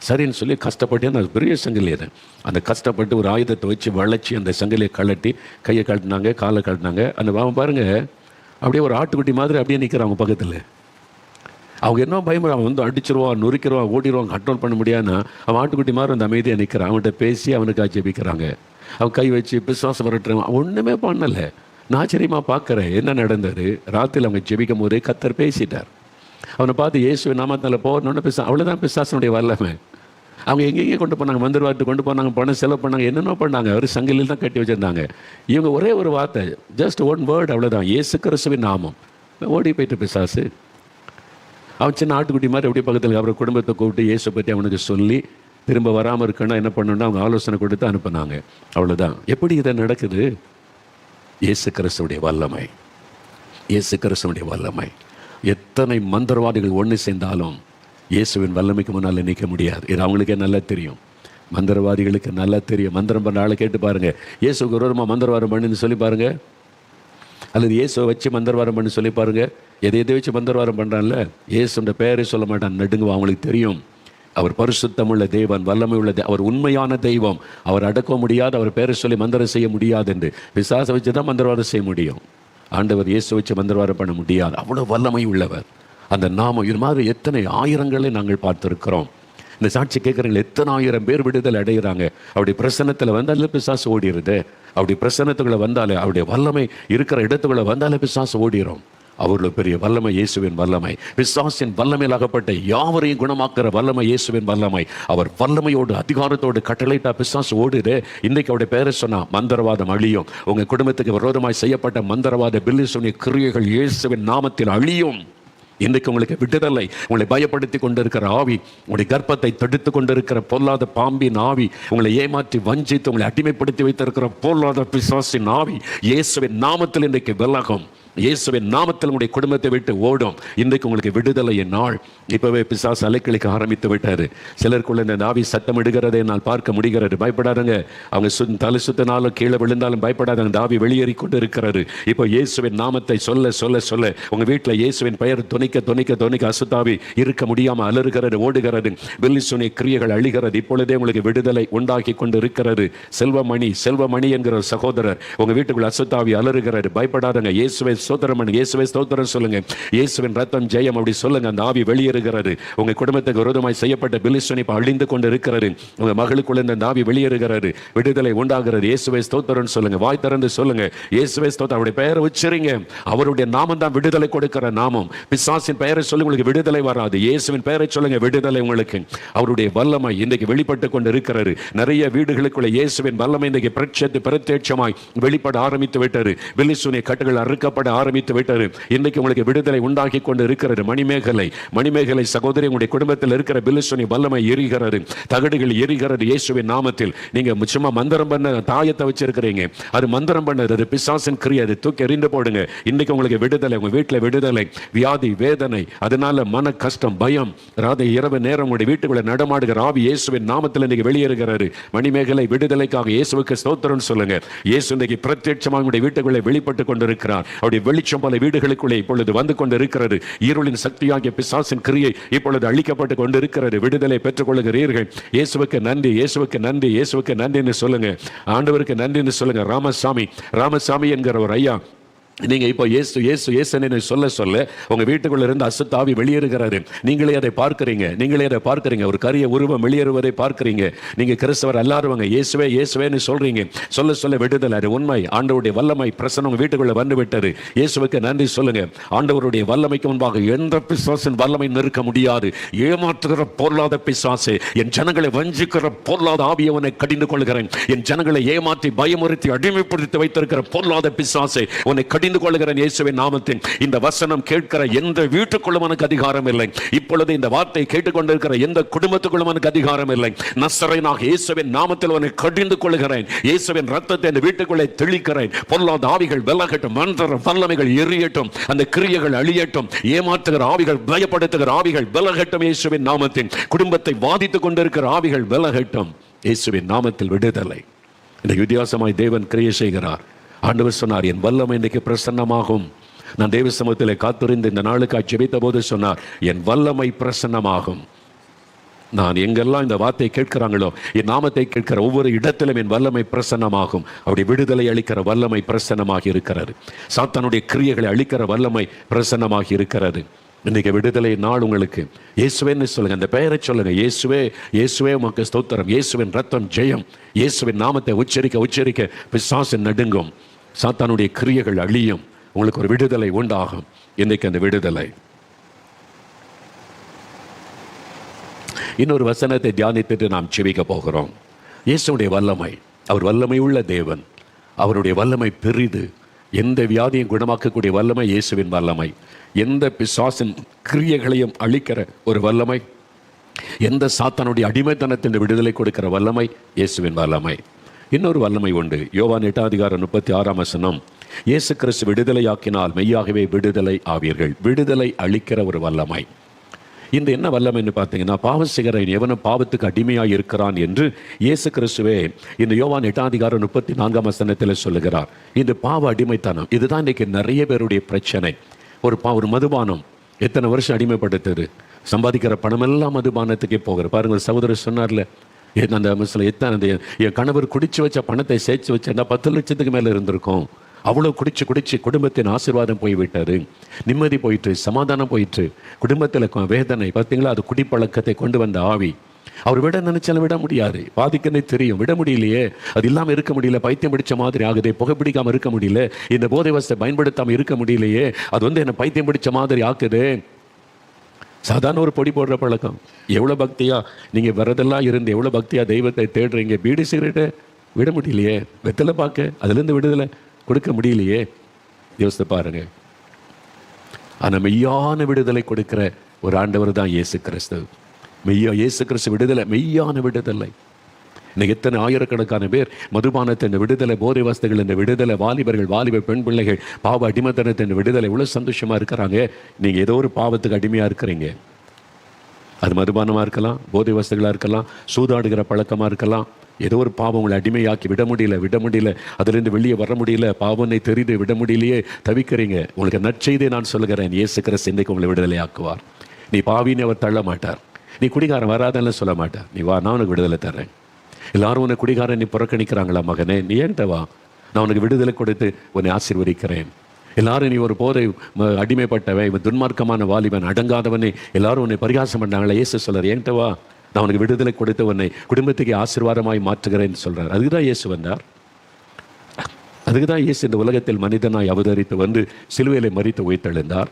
சரின்னு சொல்லி கஷ்டப்பட்டு, அந்த பெரிய சங்கிலி அது, அந்த கஷ்டப்பட்டு ஒரு ஆயுதத்தை வச்சு வளைச்சி அந்த சங்கிலியை கழட்டி கையை கழட்டினாங்க, காலை கழட்டினாங்க. அந்த அவன் பாருங்கள் அப்படியே ஒரு ஆட்டுக்குட்டி மாதிரி அப்படியே நிற்கிறான் அவங்க பக்கத்தில். அவங்க என்ன பயமுறை, அவன் வந்து அடிச்சிருவான், நொறுக்கிடுவான், ஓடிடுவான், கண்ட்ரோல் பண்ண முடியாதுன்னா அவன் ஆட்டுக்குட்டி மாதிரி அந்த அமைதியாக நிற்கிறான். அவன்கிட்ட பேசி அவனுக்காக ஜெபிக்கிறாங்க. அவன் கை வச்சு பிசாசம் வரட்டுறான், ஒன்றுமே பண்ணலை. நான் ஆச்சரியமாக பார்க்குறேன் என்ன நடந்தது. ராத்திரியில் அவங்க ஜெபிக்கும் போதே கர்த்தர் பேசிட்டார். அவனை பார்த்து இயேசுவின் நாமத்தில் போகணுன்னு அவ்வளோதான் பிசாசனுடைய வல்லமை. அவங்க எங்கெங்கே கொண்டு போனாங்க, மந்திரவாதத்தை கொண்டு போனாங்க, பணம் செலவு பண்ணாங்க, என்னென்ன பண்ணாங்க. அவர் சங்கிலில் தான் கட்டி வச்சுருந்தாங்க. இவங்க ஒரே ஒரு வார்த்தை, ஜஸ்ட் ஒன் வேர்டு, அவ்வளோதான், இயேசு கிறிஸ்துவின் நாமம். ஓடி போயிட்டு பிசாசு. அவன் சின்ன ஆட்டுக்குட்டி மாதிரி அப்படியே பக்கத்தில் அவரை குடும்பத்தை கூப்பிட்டு இயேசு பற்றி அவனுக்கு சொல்லி திரும்ப வராமல் இருக்கணும் என்ன பண்ணணும்னா அவங்க ஆலோசனை கொடுத்து அனுப்புனாங்க. அவ்வளோதான். எப்படி இதை நடக்குது? இயேசு கிறிஸ்துவுடைய வல்லமை, இயேசு கிறிஸ்துவுடைய வல்லமை. எத்தனை மந்திரவாதிகள் ஒன்று சேர்ந்தாலும் இயேசுவின் வல்லமைக்கு முன்னால் நிற்க முடியாது. இது அவங்களுக்கே நல்லா தெரியும், மந்திரவாதிகளுக்கு நல்லா தெரியும். மந்திரம் பண்ண ஆளை கேட்டு பாருங்கள், இயேசுக்கு விரோதமாக மந்திரவாதம் பண்ணுன்னு சொல்லி பாருங்கள், அல்லது இயேசுவை வச்சு மந்திரவாதம் பண்ணி சொல்லி பாருங்கள். எதை வச்சு மந்திரவாதம் பண்ணுறான்ல, இயேசுன்ற பெயரை சொல்ல மாட்டான், நடுங்குவான். அவங்களுக்கு தெரியும் அவர் பரிசுத்தமுள்ள தேவன், வல்லமை உள்ள அவர் உண்மையான தெய்வம், அவர் அடக்க முடியாது, அவர் பேரை சொல்லி மந்திரம் செய்ய முடியாது என்று. பிசாசை வச்சு தான் மந்திரவாதம் செய்ய முடியும், ஆண்டவர் இயேசு வச்சு மந்திரவாதம் பண்ண முடியாது. அவ்வளோ வல்லமை உள்ளவர் அந்த நாமம். இது மாதிரி எத்தனை ஆயிரங்களை நாங்கள் பார்த்துருக்கிறோம். இந்த சாட்சி கேட்குறவங்க எத்தனை ஆயிரம் பேர் விடுதலை அடைகிறாங்க. அப்படி பிரசன்னத்தில் வந்தாலே பிசாசு ஓடிடுது. அப்படி பிரசன்னத்துக்குள்ளே வந்தாலே, அவருடைய வல்லமை இருக்கிற இடத்துக்குள்ளே வந்தாலே பிசாசு ஓடிடும். அவர்களுக்கு பெரிய வல்லமை இயேசுவின் வல்லமை. பிசாசின் வல்லமையில் அகப்பட்ட யாவரையும் குணமாக்குற வல்லமை இயேசுவின் வல்லமை. அவர் வல்லமையோடு அதிகாரத்தோடு கட்டளையிட்டா பிசாசு ஓடுது. இன்றைக்கு அவருடைய பேரை சொன்னா மந்திரவாதம் அழியும். உங்கள் குடும்பத்துக்கு விரோதமாய் செய்யப்பட்ட மந்திரவாத பில்லிசுனிய கிரியைகள் இயேசுவின் நாமத்தில் அழியும். இன்றைக்கு உங்களுக்கு விடுதலை. உங்களை பயப்படுத்தி கொண்டிருக்கிற ஆவி, உங்களுடைய கர்ப்பத்தை தடுத்து கொண்டிருக்கிற பொல்லாத பாம்பின் ஆவி, உங்களை ஏமாற்றி வஞ்சித்து உங்களை அடிமைப்படுத்தி வைத்திருக்கிற பொல்லாத பிசாசின் ஆவி இயேசுவின் நாமத்தில் இன்றைக்கு விலகும். இயேசுவின் நாமத்தில் உங்களுடைய குடும்பத்தை விட்டு ஓடும். இன்றைக்கு உங்களுக்கு விடுதலையின் நாள். இப்பவே பிசாசு அலைக்கழிக்க ஆரம்பித்து விட்டாரு. சிலருக்குள்ள இந்த ஆவி சத்தம் இடுகிறதை நான் பார்க்க முடிகிறது. பயப்படாதங்க. அவங்க தலை சுத்தினாலும் கீழே விழுந்தாலும் பயப்படாதங்க. இந்த ஆவி வெளியேறி கொண்டு இருக்கிறாரு. இப்போ இயேசுவின் நாமத்தை சொல்ல சொல்ல சொல்ல உங்க வீட்டில் இயேசுவின் பெயர் துணிக்க துணிக்க துணிக்க அசுத்தாவி இருக்க முடியாமல் அலறுகிறது, ஓடுகிறது. பில்லிசுனி கிரியைகள் அழிகிறது. இப்பொழுதே உங்களுக்கு விடுதலை உண்டாக்கி கொண்டு இருக்கிறது. செல்வமணி என்கிற சகோதரர் உங்க வீட்டுக்குள்ள அசுத்தாவி அலறுகிறது. பயப்படாதங்க. இயேசுவை ஸ்தோத்திரம் பண்ணுங்க. இயேசுவே ஸ்தோத்திரம் சொல்லுங்க. இயேசுவின் ரத்தம் ஜெயம் அப்படி சொல்லுங்க. அந்த ஆவி வெளியேறுகிறது. உங்க குடும்பத்துக்கு விரோதமாய் செய்யப்பட்ட பிலிஸ்தீன் இப்ப அழிந்து கொண்டு இருக்கிறது. உங்க மகளுக்குள்ள இந்த ஆவி வெளியேறுகிறது. விடுதலை உண்டாகிறது. இயேசுவே ஸ்தோத்திரம் சொல்லுங்க. வாய் திறந்து சொல்லுங்க. இயேசுவே ஸ்தோத்திரம். அவருடைய பெயரை உச்சரிங்க. அவருடைய நாமம் தான் விடுதலை கொடுக்கிற நாமம். பிசாசின் பெயரை சொல்லி உங்களுக்கு விடுதலை வராது. இயேசுவின் பெயரை சொல்லுங்க, விடுதலை உங்களுக்கு. அவருடைய வல்லமை இன்றைக்கு வெளிப்பட்டு கொண்டு இருக்கிறது. நிறைய வீடுகளுக்குள்ள இயேசுவின் வல்லமை இன்றைக்கு பிரத்யட்சமாய் வெளிப்பட ஆரம்பித்து விட்டது. பிலிஸ்தீனிய கட்டுகள் அறுக்கப்பட ஆரம்பித்து விட்டது. இன்றைக்கு உங்களுக்கு விடுதலை உண்டாகி கொண்டு இருக்கிறது. மணிமேகலை சகோதரி, உங்களுடைய குடும்பத்தில் இருக்கிற பிலிஸ்தீனிய வல்லமை எரிகிறது. தகடுகள் எரிகிறது இயேசுவின் நாமத்தில். நீங்க சும்மா மந்திரம் பண்ண தாயத்தை வச்சிருக்கிறீங்க, அது மந்திரம் பண்ணது, அது பிசாசின் கிரியை, அது தூக்கி எறிந்து போடுங்க. இன்னைக்கு உங்களுக்கு விடுதலை. உங்க வீட்டில் விடுதலை. வியாதி வேதனை, அதனால மன கஷ்டம், பயம், இரவு நேரம் உங்களுடைய வீட்டுக்குள்ள நடமாடுகிற ஆவி இயேசுவின் நாமத்தில் இன்னைக்கு வெளியேறுகிறது. மணிமேகலை விடுதலைக்காக இயேசுவுக்கு ஸ்தோத்திரம் சொல்லுங்க. இயேசு இன்னைக்கு பிரத்யட்சமாக உங்களுடைய வீட்டுக்குள்ளே வெளிப்பட்டு கொண்டிருக்கிறார். அவருடைய வெளிச்சம் பல வீடுகளுக்குள்ளே இப்பொழுது வந்து கொண்டிருக்கிறது. இருளின் சக்தியாகிய பிசாசின் கிரியை இப்பொழுது அழிக்கப்பட்டு கொண்டிருக்கிறது. விடுதலை பெற்றுக் கொள்ளுகிறீர்கள். இயேசுவுக்கு நன்றி, இயேசுவுக்கு நன்றி, இயேசுவுக்கு நன்றின்னு சொல்லுங்க. ஆண்டவருக்கு நன்றின்னு சொல்லுங்க. ராமசாமி என்கிற ஒரு ஐயா, நீங்க இப்போ இயேசு சொல்ல சொல்ல உங்க வீட்டுக்குள்ள இருந்து அசுத்தாவி வெளியேறுகிறாரு. நீங்களே அதை பார்க்கிறீங்க. ஒரு கரிய உருவம் வெளியேறுவதை பார்க்கிறீங்க. நீங்க கிறிஸ்தவர் எல்லாரும் இயேசுவே இயேசுவேன்னு சொல்றீங்க. சொல்ல சொல்ல விடுதலை. அது உண்மை. ஆண்டவருடைய வல்லமை பிரசன்னம் உங்க வீட்டுக்குள்ள வந்து விட்டது. இயேசுவுக்கு நன்றி சொல்லுங்க. ஆண்டவருடைய வல்லமைக்கு முன்பாக எந்த பிசாசின் வல்லமை நிற்க முடியாது. ஏமாற்றுகிற பொருளாத பிசாசே, என் ஜனங்களை வஞ்சிக்கிற பொருளாத ஆவியவனை கடிந்து கொள்கிறேன். என் ஜனங்களை ஏமாற்றி பயமுறுத்தி அடிமைப்படுத்தி வைத்திருக்கிற பொருளாத பிசாசே, உன்னை கடிந்து கொள்கிறேன் இயேசுவின் நாமத்தில். இந்த வசனம் கேட்கிற எந்த வீட்டுக்குள்ளும் எனக்கு அதிகாரம் இல்லை. இப்பொழுது இந்த வார்த்தை கேட்டுக்கொண்டிருக்கிற எந்த குடும்பத்துக்குள்ளும் எனக்கு அதிகாரம் இல்லை. நசரேயனாகிய இயேசுவின் நாமத்தில் உன்னை கடிந்து கொள்கிறேன். இயேசுவின் ரத்தத்தை இந்த வீட்டுக்குள்ளே தெளிக்கிறேன். பொல்லாத ஆவிகள் விலகட்டும். மந்திர வல்லமைகள் எரியட்டும். அந்த கிரியைகள் அழியட்டும். ஏமாற்றுகிற ஆவிகள், பயப்படுத்துகிற ஆவிகள் விலகட்டும் இயேசுவின் நாமத்தில். குடும்பத்தை பாதித்துக் கொண்டிருக்கிற ஆவிகள் விலகட்டும் இயேசுவின் நாமத்தில். விடுதலை. இந்த வித்தியாசமாய் தேவன் கிரியை செய்கிறார். ஆண்டவர் சொன்னார், என் வல்லமை இன்றைக்கு பிரசன்னமாகும். நான் தேவ சமூகத்தில் காத்திருந்து இந்த நாளுக்காக ஜெபித்த போது சொன்னார், என் வல்லமை பிரசன்னமாகும். நான் எங்கெல்லாம் இந்த வார்த்தையை கேட்கிறாங்களோ, என் நாமத்தை கேட்கிற ஒவ்வொரு இடத்திலும் என் வல்லமை பிரசன்னமாகும். அப்படி விடுதலை அளிக்கிற வல்லமை பிரசன்னமாகி இருக்கிறது. சாத்தானுடைய கிரியைகளை அளிக்கிற வல்லமை பிரசன்னமாகி இருக்கிறது. இன்னைக்கு விடுதலை நாள் உங்களுக்கு. இயேசுவேன்னு சொல்லுங்க. அந்த பெயரை சொல்லுங்க. இயேசுவே இயேசுவே உமக்கு ஸ்தோத்திரம். இயேசுவின் ரத்தம் ஜெயம். இயேசுவின் நாமத்தை உச்சரிக்க பிசாசு நடுங்கும். சாத்தானுடைய கிரியைகள் அழியும். உங்களுக்கு ஒரு விடுதலை உண்டாகும். இன்னைக்கு அந்த விடுதலை. இன்னொரு வசனத்தை தியானித்துட்டு நாம் செபிக்க போகிறோம். இயேசுடைய வல்லமை, அவர் வல்லமை உள்ள தேவன். அவருடைய வல்லமை பெரிது. எந்த வியாதியும் குணமாக்கக்கூடிய வல்லமை இயேசுவின் வல்லமை. எந்த பிசாசின் கிரியைகளையும் அழிக்கிற ஒரு வல்லமை, எந்த சாத்தானுடைய அடிமைத்தனத்தின் விடுதலை கொடுக்கிற வல்லமை இயேசுவின் வல்லமை. இன்னொரு வல்லமை உண்டு. யோவான் 8:36 இயேசு கிறிஸ்து விடுதலையாக்கினால் மெய்யாகவே விடுதலை ஆவீர்கள். விடுதலை அளிக்கிற ஒரு வல்லமை. இந்த என்ன வல்லமைன்னு பார்த்தீங்கன்னா, பாவசிகரன் எவனும் பாவத்துக்கு அடிமையாக இருக்கிறான் என்று இயேசு கிறிஸ்துவே இந்த யோவான் 8:34 சொல்லுகிறார். இந்த பாவ அடிமைத்தனம் இதுதான் இன்னைக்கு நிறைய பேருடைய பிரச்சனை. ஒரு மதுபானம் எத்தனை வருஷம் அடிமைப்படுத்துது. சம்பாதிக்கிற பணமெல்லாம் மதுபானத்துக்கே போகிற பாருங்க. சகோதரர் சொன்னார்ல, அந்த என் கணவர் குடிச்சு வச்ச பணத்தை சேர்த்து வச்சிருந்தா 10 லட்சத்துக்கு மேலே இருந்திருக்கும். அவ்வளோ குடிச்சு குடும்பத்தின் ஆசீர்வாதம் போய்விட்டது. நிம்மதி போயிட்டு, சமாதானம் போயிட்டு, குடும்பத்தில் வேதனை. பார்த்தீங்களா, அது குடிப்பழக்கத்தை கொண்டு வந்த ஆவி. அவர் விட நினைச்சாலும் விட முடியாது. பாதிக்கனே தெரியும், விட முடியலையே. அது இல்லாமல் இருக்க முடியல. பைத்தியம் பிடிச்ச மாதிரி ஆகுது. புகைப்பிடிக்காமல் இருக்க முடியல. இந்த போதை வசத்தை பயன்படுத்தாமல் இருக்க முடியலையே. அது என்ன பைத்தியம் பிடிச்ச மாதிரி ஆக்குது. சாதாரண ஒரு பொடி போடுற பழக்கம். எவ்வளோ பக்தியா நீங்கள் வரதெல்லாம் இருந்து எவ்வளோ பக்தியா தெய்வத்தை தேடுறீங்க. பீடி சிகரெட்டை விட முடியலையே. வெத்தலை பார்க்க அதுலேருந்து விடுதலை கொடுக்க முடியலையே. யோசித்து பாருங்க. ஆனால் மெய்யான விடுதலை கொடுக்கிற ஒரு ஆண்டவர் தான் இயேசு கிறிஸ்து. இயேசு கிறிஸ்து விடுதலை, மெய்யான விடுதலை. இன்னைக்கு எத்தனை ஆயிரக்கணக்கான பேர் மதுபானத்தின் விடுதலை, போதை வஸ்துகள் இந்த விடுதலை, வாலிப பெண் பிள்ளைகள் பாவ அடிமைத்தனத்தின் விடுதலை. இவ்வளோ சந்தோஷமா இருக்கிறாங்க. நீங்கள் ஏதோ ஒரு பாவத்துக்கு அடிமையாக இருக்கிறீங்க. அது மதுபானமாக இருக்கலாம், போதை வஸ்துகளாக இருக்கலாம், சூதாடுகிற பழக்கமாக இருக்கலாம். ஏதோ ஒரு பாவம் உங்களை அடிமையாக்கி விட முடியல. அதுலேருந்து வெளியே வர முடியல. பாவனை தெரிந்து விட முடியலையே, தவிக்கிறீங்க. உங்களுக்கு நற்செய்தியை நான் சொல்லுகிறேன். இயேசு கிறிஸ்து இன்றைக்கு உங்களை விடுதலை ஆக்குவார். நீ பாவின்னு அவர் தள்ள மாட்டார். நீ குடிகாரன் வராதன்னு சொல்ல மாட்டார். நீ வா, நான் உனக்கு விடுதலை தர்றேன். எல்லாரும் உன்னை குடிகாரன் நீ புறக்கணிக்கிறாங்களா மகனே, நீ ஏன்ட்ட வா, நான் உனக்கு விடுதலை கொடுத்து உன்னை ஆசீர்வதிக்கிறேன். எல்லாரும் நீ ஒரு போதை அடிமைப்பட்டவன், இவன் துன்மார்க்கமான வாலிபன், அடங்காதவனே, எல்லாரும் உன்னை பரிகாசம் பண்ணாங்களே. இயேசு சொல்றார், என்கிட்ட வா, நான் உனக்கு விடுதலை கொடுத்து உன்னை குடும்பத்துக்கு ஆசீர்வாதமாய் மாற்றுகிறேன்னு சொல்றார். அதுக்கு தான் இயேசு வந்தார். அதுக்கு தான் இயேசு இந்த உலகத்தில் மனிதனாய் அவதரித்து வந்து சிலுவையிலே மரித்து உயிர்த்தெழுந்தார்.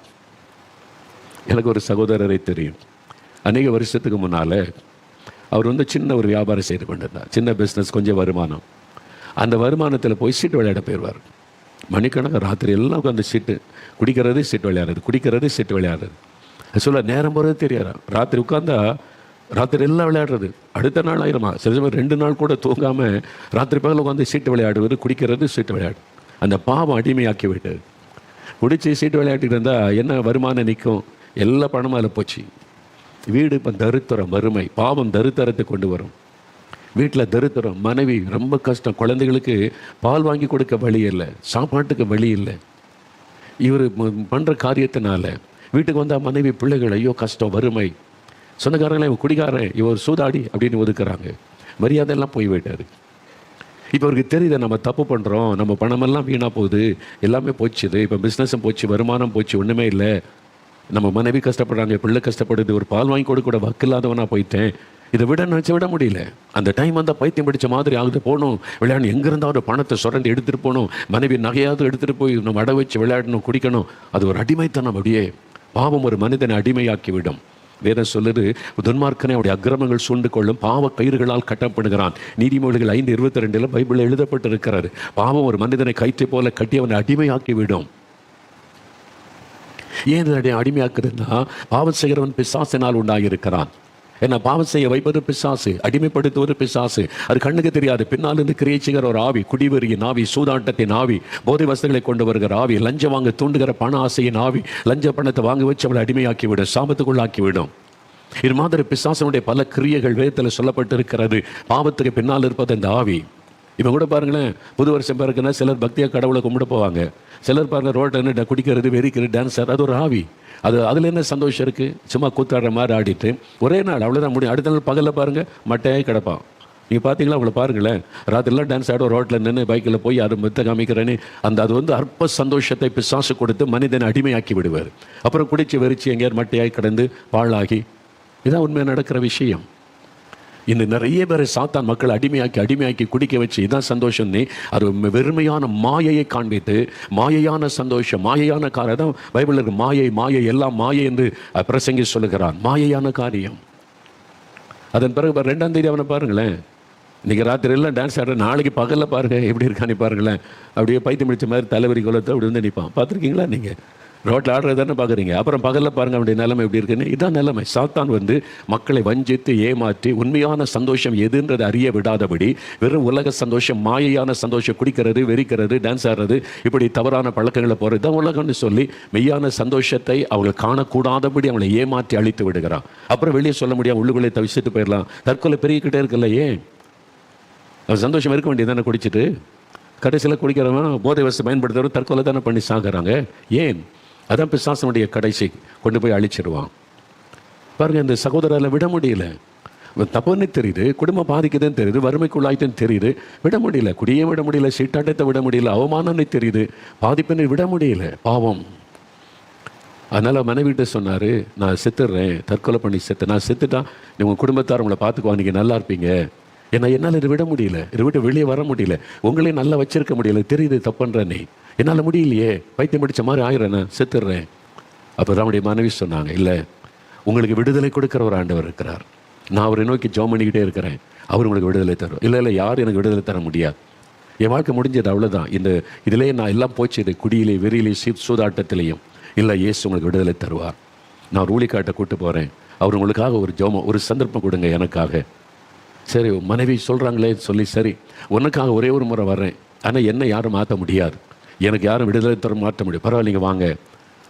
எனக்கு ஒரு சகோதரரை தெரியும். அநேக வருஷத்துக்கு முன்னால் அவர் வந்து சின்ன ஒரு வியாபாரம் செய்து கொண்டிருந்தார். சின்ன பிஸ்னஸ், கொஞ்சம் வருமானம். அந்த வருமானத்தில் போய் சீட்டு விளையாட போயிடுவார். மணிக்கணக்காக ராத்திரி எல்லாம் உட்காந்து சீட்டு குடிக்கிறது, சீட்டு விளையாடுறது, குடிக்கிறது, சீட்டு விளையாடுறது. சொல்ல நேரம் போகிறது தெரியாது. ராத்திரி உட்காந்தா ராத்திரி எல்லாம் விளையாடுறது. அடுத்த நாள் ஆயிருமா, சில சமயம் 2 நாள் கூட தூங்காமல் ராத்திரி பகல் உட்காந்து சீட்டு விளையாடுவது, குடிக்கிறது, சீட்டு விளையாடு. அந்த பாவம் அடிமையாக்கி விட்டது. குடிச்சு சீட்டு விளையாட்டிட்டு இருந்தால் என்ன வருமானம் நிற்கும்? எல்லா பணமும் அதில் போச்சு. வீடு இப்போ தரித்திரம், வறுமை, பாவம் தரித்திரத்தை கொண்டு வரும். வீட்டில் தரித்திரம், மனைவி ரொம்ப கஷ்டம், குழந்தைகளுக்கு பால் வாங்கி கொடுக்க வழி இல்லை, சாப்பாட்டுக்கு வழி இல்லை. இவர் பண்ணுற காரியத்தினால வீட்டுக்கு வந்தால் மனைவி, பிள்ளைகள் ஐயோ கஷ்டம், வறுமை. சொந்தக்காரங்களே இவன் குடிகாரன், இவர் சூதாடி அப்படின்னு ஒதுக்குறாங்க. மரியாதையெல்லாம் போய் விட்டார். இப்போ அவருக்கு தெரியுது நம்ம தப்பு பண்ணுறோம், நம்ம பணமெல்லாம் வீணாக போகுது, எல்லாமே போச்சுது, இப்போ பிஸ்னஸும் போச்சு, வருமானம் போச்சு, ஒன்றுமே இல்லை. நம்ம மனைவி கஷ்டப்படுறாங்க, பிள்ளை கஷ்டப்படுது, ஒரு பால் வாங்கி கொடுக்க கூட வக்கில்லாதவனாக போயிட்டேன். இதை நினச்சி விட முடியல. அந்த டைம் வந்தால் பைத்தியம் பிடிச்ச மாதிரி ஆகுது. போகணும் விளையாடணும், எங்கேருந்தாவது பணத்தை சுரண்டி எடுத்துகிட்டு போகணும், மனைவி நகையாவது எடுத்துகிட்டு போய் நம்ம அடை வச்சு விளையாடணும், குடிக்கணும். அது ஒரு அடிமைத்தனம். அப்படியே பாவம் ஒரு மனிதனை அடிமையாக்கி விடும். வேதம் சொல்லுது, துன்மார்க்கனை அவருடைய அக்கிரமங்கள் சூழ்ந்து கொள்ளும், பாவ கயிறுகளால் கட்டப்படுகிறான். நீதிமொழிகள் 5:22 பைபிளில் எழுதப்பட்டு இருக்கிறாரு. பாவம் ஒரு மனிதனை கயிற்றை போல கட்டி அவனை அடிமையாக்கி விடும். ஏன் அடிமையாக்குதுன்னா, பாவம் செய்கிறவன் பிசாசினால் உண்டாகியிருக்கிறான். ஏன்னா பாவம் செய்ய வைப்பது பிசாசு, அடிமைப்படுத்துவது பிசாசு. அது கண்ணுக்கு தெரியாது. பின்னால் இருந்து கிரியை செய்கிற ஒரு ஆவி, குடிவெறியின் ஆவி, சூதாட்டத்தின் ஆவி, போதை வசதிகளை கொண்டு வருகிற ஆவி, லஞ்சம் வாங்க தூண்டுகிற பண ஆசையின் ஆவி, லஞ்ச பணத்தை வாங்க வச்சு அவளை அடிமையாக்கிவிடும், சாபத்துக்குள்ளாக்கிவிடும். இது மாதிரி பிசாசனுடைய பல கிரியைகள் வேதத்தில் சொல்லப்பட்டு இருக்கிறது. பாவத்துக்கு பின்னால் இருப்பது இந்த ஆவி. இப்போ கூட பாருங்களேன், புது வருஷம் பிறகுன்னா சிலர் பக்தியாக கடவுளை கும்பிட போவாங்க. சிலர் பாருங்கள் ரோட்டை குடிக்கிறது, வெறிக்கிறது, டான்ஸர். அது ஒரு ஆவி. அதில் என்ன சந்தோஷம் இருக்குது? சும்மா கூத்தாடுற மாதிரி ஆடிட்டு ஒரே நாள் அவ்வளோதான் முடியும். அடுத்த நாள் பகலில் பாருங்கள் மட்டையாகி கிடப்பான். நீங்கள் பார்த்தீங்களா? அவளை பாருங்களேன், ராத்திரிலாம் டான்ஸ் ஆடும், ரோட்டில் நின்று பைக்கில் போய் அது மெத்த காமிக்கிறேன்னு அது வந்து அற்ப சந்தோஷத்தை பிசாசு கொடுத்து மனிதனை அடிமையாக்கி விடுவார். அப்புறம் குடிச்சு வெறிச்சு எங்கேயார் மட்டையாகி கிடந்து பாழாகி. இதுதான் உண்மையாக நடக்கிற விஷயம். இந்த நிறைய பேரை சாத்தான் மக்கள் அடிமையாக்கி குடிக்க வச்சு இதான் சந்தோஷம். அது வெறுமையான மாயையை காண்பித்து, மாயையான சந்தோஷம், மாயையான காரியம் தான் பைபிளில் இருக்கு. மாயை எல்லாம் மாயை என்று பிரசங்கி சொல்லுகிறான். மாயையான காரியம். அதன் பிறகு 2ஆம் தேதி அவனை பாருங்களேன், இன்றைக்கி ராத்திரி எல்லாம் டான்ஸ் ஆடுற, நாளைக்கு பகலில் பாருங்கள் எப்படி இருக்கான்னு பாருங்களேன். அப்படியே பைத்தியம் பிடிச்ச மாதிரி தலைவரி குலத்தை அப்படி வந்து நிற்பான். பார்த்துருக்கீங்களா? நீங்கள் ரோட்டில் ஆடுறது தானே பார்க்குறீங்க. அப்புறம் பகலில் பாருங்கள் அவனுடைய நிலைமை எப்படி இருக்குன்னு. இதான் நிலைமை. சாத்தான் வந்து மக்களை வஞ்சித்து ஏமாற்றி உண்மையான சந்தோஷம் எதுன்றது அறிய விடாதபடி வெறும் உலக சந்தோஷம், மாயையான சந்தோஷம், குடிக்கிறது, வெறிக்கிறது, டான்ஸ் ஆடுறது, இப்படி தவறான பழக்கங்களை போகிறது தான் உலகம்னு சொல்லி மெய்யான சந்தோஷத்தை அவங்க காணக்கூடாதபடி அவங்களை ஏமாற்றி அழித்து விடுகிறான். அப்புறம் வெளியே சொல்ல முடியாது, உள்ளுக்குள்ளே தவிச்சிட்டு போயிடலாம். தற்கொலை பெருகிக்கிட்டே இருக்குல்ல. ஏன்? அவன் சந்தோஷம் இருக்க வேண்டியது தானே குடிச்சிட்டு. கடைசியில் குடிக்கிறவன், போதை வசதி பயன்படுத்துறவன் தற்கொலை தானே பண்ணி சாகிறாங்க. ஏன்? அதான் பிசாசனுடைய கடைசி கொண்டு போய் அழிச்சிடுவான். பாருங்கள், இந்த சகோதரரை விட முடியல. தப்புன்னு தெரியுது, குடும்பம் பாதிக்குதுன்னு தெரியுது, வறுமைக்குள்ளாயிட்டுன்னு தெரியுது, விட முடியல. குடியே விட முடியல, சீட்டாட்டத்தை விட முடியல, அவமானம்னு தெரியுது, பாதிப்புன்னு விட முடியல. பாவம். அதனால் மனைவிட்ட சொன்னார், நான் செத்துடுறேன், தற்கொலை பண்ணி நான் செத்துட்டா உங்கள் குடும்பத்தார் உங்களை பார்த்துக்குவா, நீங்கள் நல்லா இருப்பீங்க. ஏன்னா என்னால் இதை விட முடியல, இதை விட்டு வெளியே வர முடியல, உங்களையும் நல்லா வச்சிருக்க முடியல, தெரியுது தப்புன்றனே, என்னால் முடியலையே, பைத்தியம் பிடிச்ச மாதிரி ஆயிரண்ணே, செத்துடுறேன். அப்போ தான் அவருடைய மனைவி சொன்னாங்க, இல்லை, உங்களுக்கு விடுதலை கொடுக்குற ஒரு ஆண்டவர் இருக்கிறார், நான் அவரை நோக்கி ஜெபம் பண்ணிக்கிட்டே இருக்கிறேன், அவர் உங்களுக்கு விடுதலை தரும். இல்லை யாரும் எனக்கு விடுதலை தர முடியாது, என் வாழ்க்கை முடிஞ்சது, அவ்வளோதான். இதிலே நான் எல்லாம் போச்சு, இது குடியிலே, வெறியிலே, சூதாட்டத்திலையும். இல்லை, இயேசு உங்களுக்கு விடுதலை தருவார். நான் ஒரு ஊழிக்காட்டை கூப்பிட்டு போகிறேன், அவர் உங்களுக்காக ஒரு ஜெபம், ஒரு சந்தர்ப்பம் கொடுங்க எனக்காக. சரி, மனைவி சொல்கிறாங்களே சொல்லி, சரி உனக்காக ஒரே ஒரு முறை வர்றேன், ஆனால் என்னை யாரும் மாற்ற முடியாது, எனக்கு யாரும் விடுதலை தர மாற்ற முடியும், பரவாயில்லைங்க வாங்க.